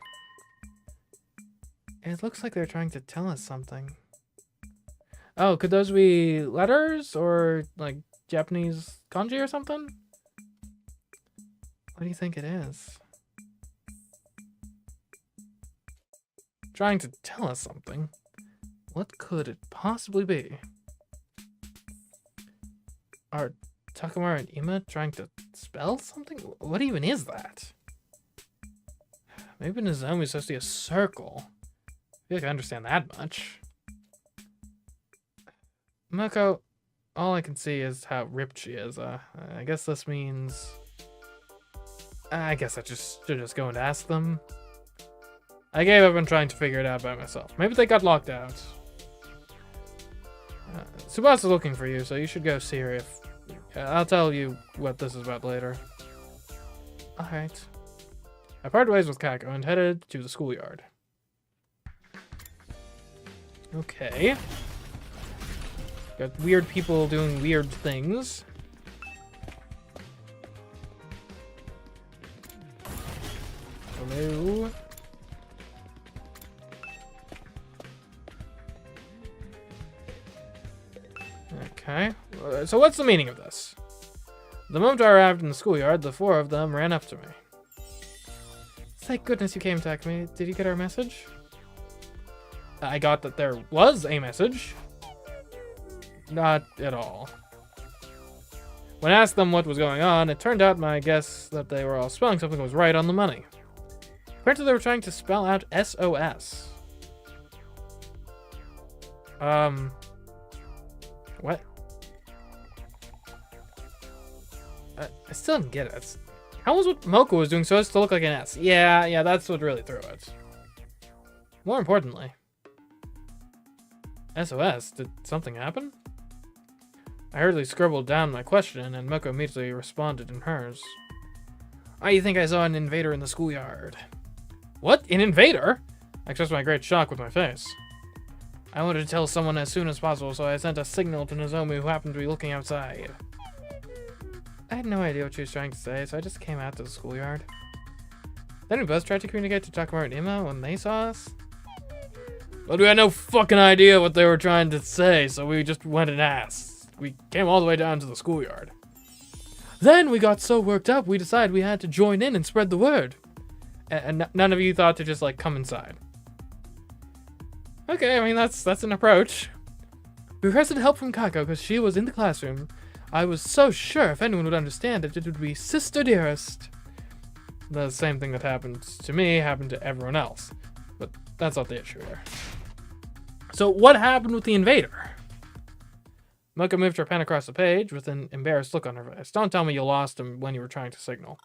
It looks like they're trying to tell us something. Oh, could those be letters or like Japanese kanji or something? What do you think it is? Trying to tell us something? What could it possibly be? Are Takamaru and Ima trying to spell something? What even is that? Maybe Nozomi's supposed to be a circle. I feel like I understand that much. Moko, all I can see is how ripped she is. I guess this means... I guess I should just go and ask them. I gave up on trying to figure it out by myself. Maybe they got locked out. Tsubasa's looking for you, so you should go see her if... I'll tell you what this is about later. Alright. I parted ways with Kako and headed to the schoolyard. Okay. Got weird people doing weird things. Hello? Okay. So what's the meaning of this? The moment I arrived in the schoolyard, the four of them ran up to me. Thank goodness you came to Acme. Did you get our message? I got that there was a message. Not at all. When I asked them what was going on, it turned out my guess that they were all spelling something was right on the money. Apparently they were trying to spell out SOS. What? I still didn't get it. How was what Mocha was doing so as to look like an S? Yeah, that's what really threw it. More importantly, SOS, did something happen? I hurriedly scribbled down my question, and Mocha immediately responded in hers. I think I saw an invader in the schoolyard. What? An invader? I expressed my great shock with my face. I wanted to tell someone as soon as possible, so I sent a signal to Nozomi, who happened to be looking outside. I had no idea what she was trying to say, so I just came out to the schoolyard. Then we both tried to communicate to Takamaru and Ima when they saw us. But we had no fucking idea what they were trying to say, so we just went and asked. We came all the way down to the schoolyard. Then we got so worked up, we decided we had to join in and spread the word. And none of you thought to just, like, come inside. Okay, I mean, that's an approach. We requested help from Kako because she was in the classroom. I was so sure if anyone would understand it, it would be Sister Dearest. The same thing that happened to me happened to everyone else. But that's not the issue here. So what happened with the invader? Mocha moved her pen across the page with an embarrassed look on her face. Don't tell me you lost him when you were trying to signal.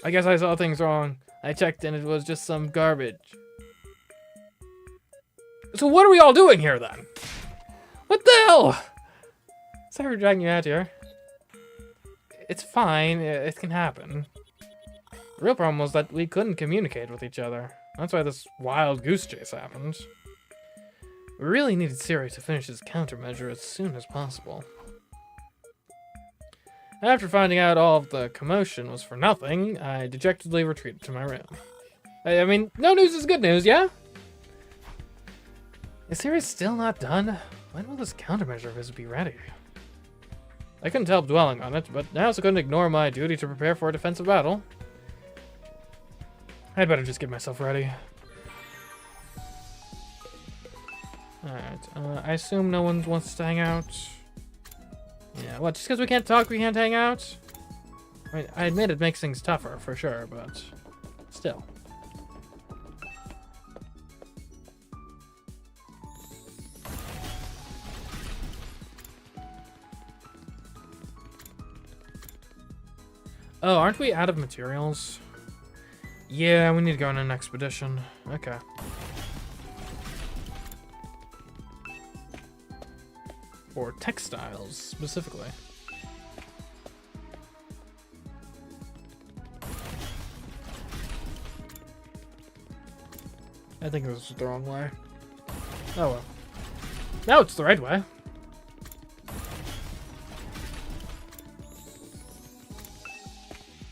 I guess I saw things wrong. I checked and it was just some garbage. So what are we all doing here then? What the hell? Sorry for dragging you out here. It's fine, it can happen. The real problem was that we couldn't communicate with each other. That's why this wild goose chase happened. We really needed Siri to finish his countermeasure as soon as possible. After finding out all of the commotion was for nothing, I dejectedly retreated to my room. I mean, no news is good news, yeah? Is Siri still not done? When will this countermeasure of his be ready? I couldn't help dwelling on it, but I also couldn't ignore my duty to prepare for a defensive battle. I'd better just get myself ready. Alright, I assume no one wants to hang out. Yeah, what, just because we can't talk, we can't hang out? I mean, I admit it makes things tougher, for sure, but still. Oh, aren't we out of materials? Yeah, we need to go on an expedition. Okay. Or textiles, specifically. I think this is the wrong way. Oh well. Now it's the right way.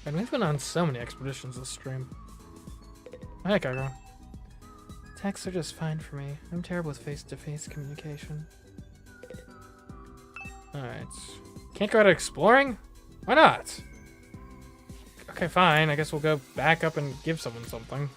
And we've been on so many expeditions this stream. Hey, Kako. Texts are just fine for me. I'm terrible with face-to-face communication. Alright. Can't go out exploring? Why not? Okay, fine. I guess we'll go back up and give someone something.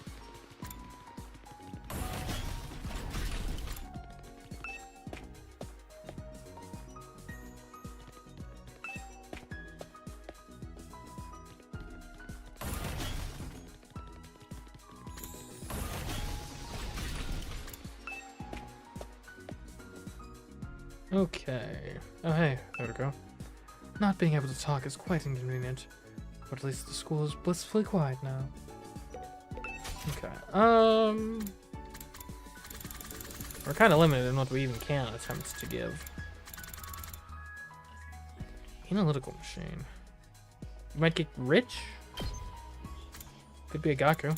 Okay. Oh, hey. There we go. Not being able to talk is quite inconvenient. But at least the school is blissfully quiet now. Okay. We're kind of limited in what we even can attempt to give. Analytical machine. You might get rich? Could be a Gaku.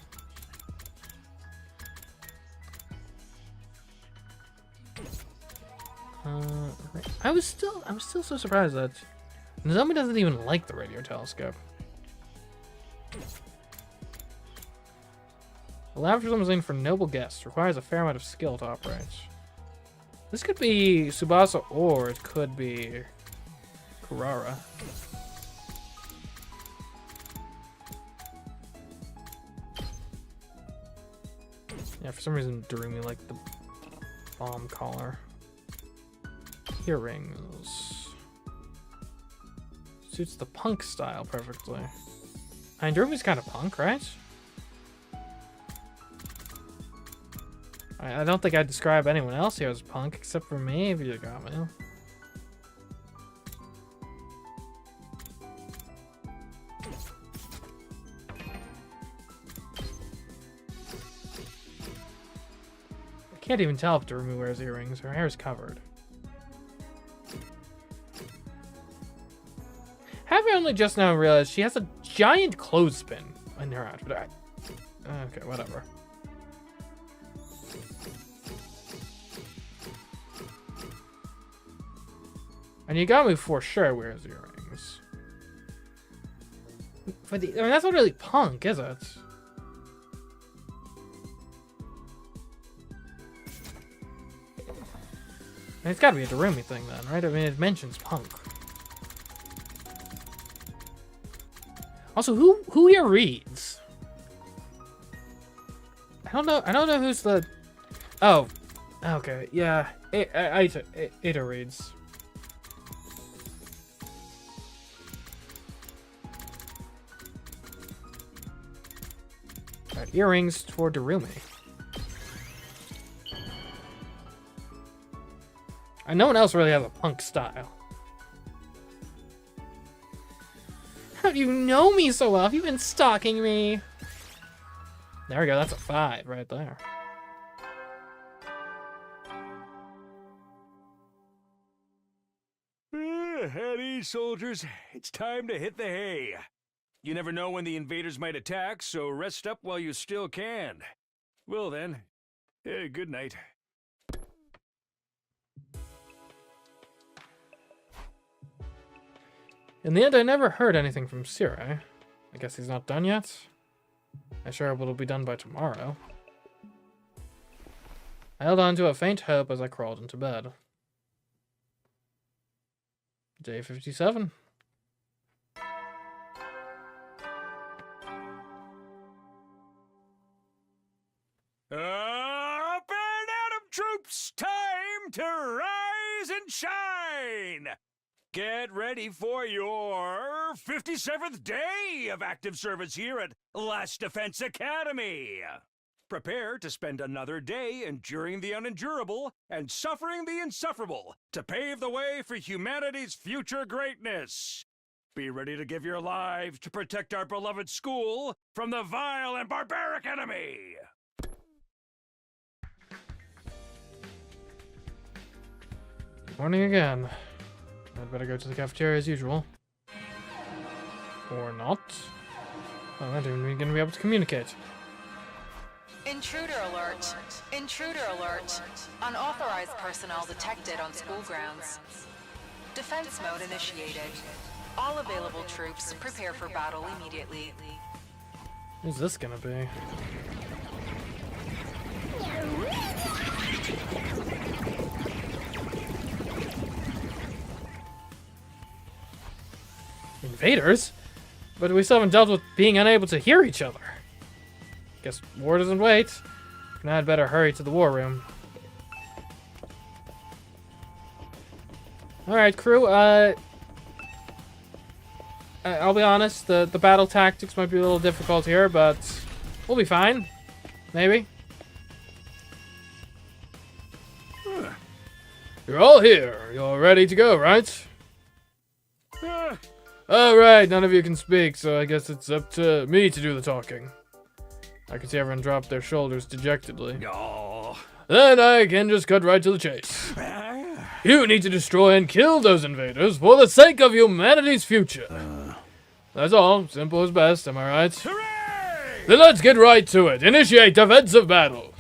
I was still so surprised that Nozomi doesn't even like the radio telescope. A lavish limousine for noble guests requires a fair amount of skill to operate. This could be Tsubasa or it could be Kurara. Yeah, for some reason Darumi liked the bomb collar. Earrings. Suits the punk style perfectly. I mean, Darumi's kind of punk, right? I don't think I'd describe anyone else here as punk, except for maybe Yagami. I can't even tell if Darumi wears earrings. Her hair's covered. Have I only just now realized she has a giant clothespin in her outfit? Okay, whatever. And Yagami for sure wears earrings. But I mean, that's not really punk, is it? And it's gotta be a Darumi thing then, right? I mean, it mentions punk. Also, who here reads? I don't know who's the... Oh. Okay, yeah. Ada reads. Alright, earrings for Darumi. And no one else really has a punk style. How do you know me so well? Have you been stalking me? There we go, that's a 5 right there. At ease, soldiers. It's time to hit the hay. You never know when the invaders might attack, so rest up while you still can. Well then, good night. In the end, I never heard anything from Sirai. I guess he's not done yet? I sure hope it'll be done by tomorrow. I held on to a faint hope as I crawled into bed. Day 57. Up and at 'em, troops! Time to rise and shine! Get ready for your 57th day of active service here at Last Defense Academy. Prepare to spend another day enduring the unendurable and suffering the insufferable to pave the way for humanity's future greatness. Be ready to give your lives to protect our beloved school from the vile and barbaric enemy. Morning again. I'd better go to the cafeteria as usual. Or not. Oh, I don't even gonna be able to communicate. Intruder alert! Intruder alert! Unauthorized personnel detected on school grounds. Defense mode initiated. All available troops prepare for battle immediately. Who's this gonna be? Invaders? But we still haven't dealt with being unable to hear each other. Guess war doesn't wait. Now I'd better hurry to the war room. Alright, crew, I'll be honest, the battle tactics might be a little difficult here, but we'll be fine. Maybe. You're all here. You're ready to go, right? Alright, none of you can speak, so I guess it's up to me to do the talking. I can see everyone drop their shoulders dejectedly. Oh. Then I can just cut right to the chase. You need to destroy and kill those invaders for the sake of humanity's future. That's all. Simple as best, am I right? Hooray! Then let's get right to it. Initiate defensive battle.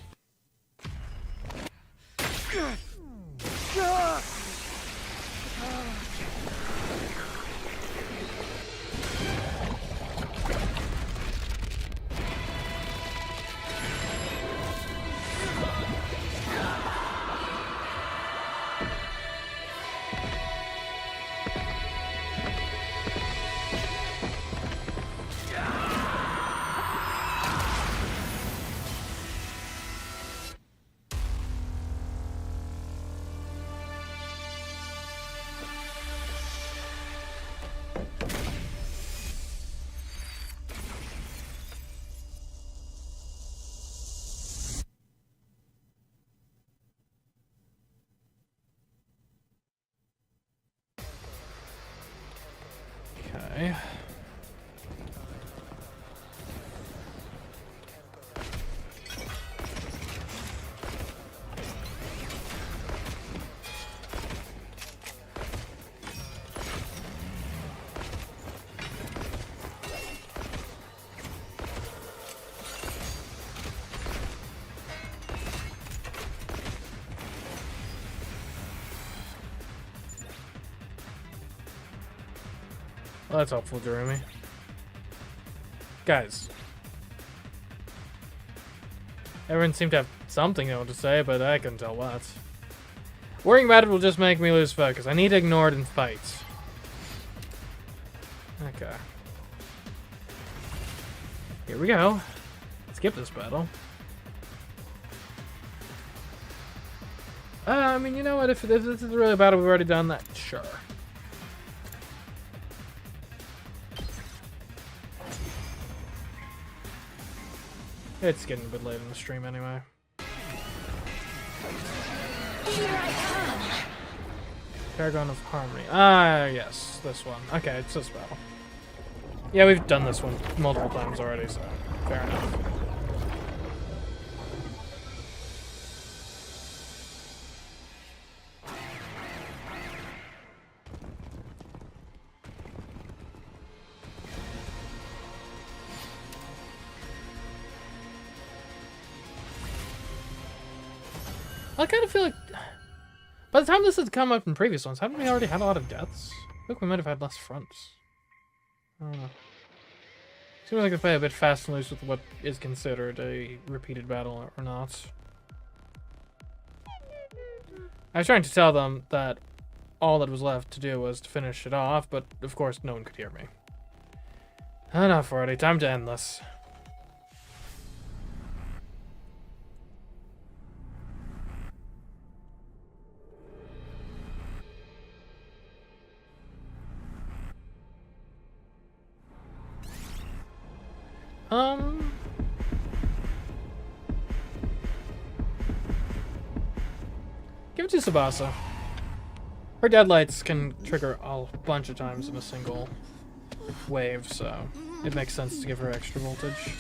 Okay. Well, that's helpful, Jeremy. Guys. Everyone seemed to have something they want to say, but I couldn't tell what. Worrying about it will just make me lose focus. I need to ignore it and fight. Okay. Here we go. Skip this battle. I mean, you know what? If this is really a battle we've already done that, sure. It's getting a bit late in the stream anyway. Here I come. Paragon of Harmony. Ah, yes, this one. Okay, it's this battle. Yeah, we've done this one multiple times already, so fair enough. I kind of feel like by the time this had come up in previous ones, haven't we already had a lot of deaths? I think we might have had less fronts. I don't know. Seems like they play a bit fast and loose with what is considered a repeated battle or not. I was trying to tell them that all that was left to do was to finish it off, but of course no one could hear me. Enough already, time to end this. Give it to Tsubasa. Her deadlights can trigger a bunch of times in a single wave, so it makes sense to give her extra voltage.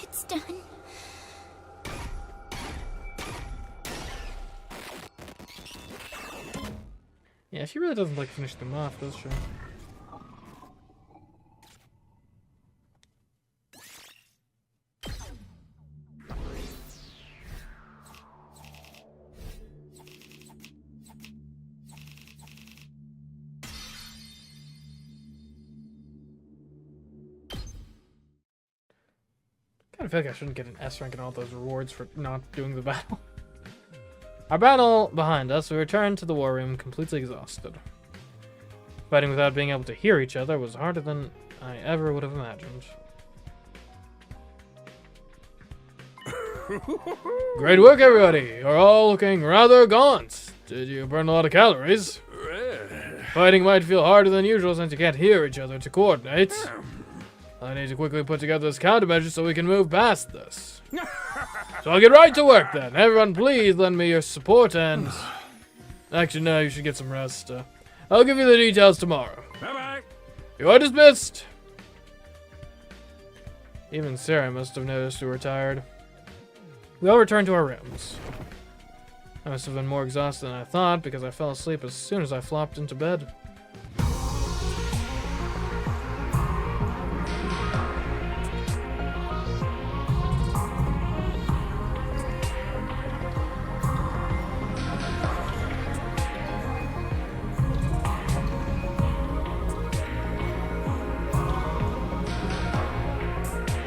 It's done. Yeah, she really doesn't like to finish them off, does she? I feel like I shouldn't get an S rank and all those rewards for not doing the battle. Our battle behind us, we returned to the war room completely exhausted. Fighting without being able to hear each other was harder than I ever would have imagined. Great work, everybody! You're all looking rather gaunt. Did you burn a lot of calories? Fighting might feel harder than usual since you can't hear each other to coordinate. I need to quickly put together this countermeasure so we can move past this. So I'll get right to work then. Everyone, please lend me your support and... Actually, no, you should get some rest. I'll give you the details tomorrow. Bye-bye. You are dismissed. Even Sarah must have noticed we were tired. We all returned to our rooms. I must have been more exhausted than I thought because I fell asleep as soon as I flopped into bed.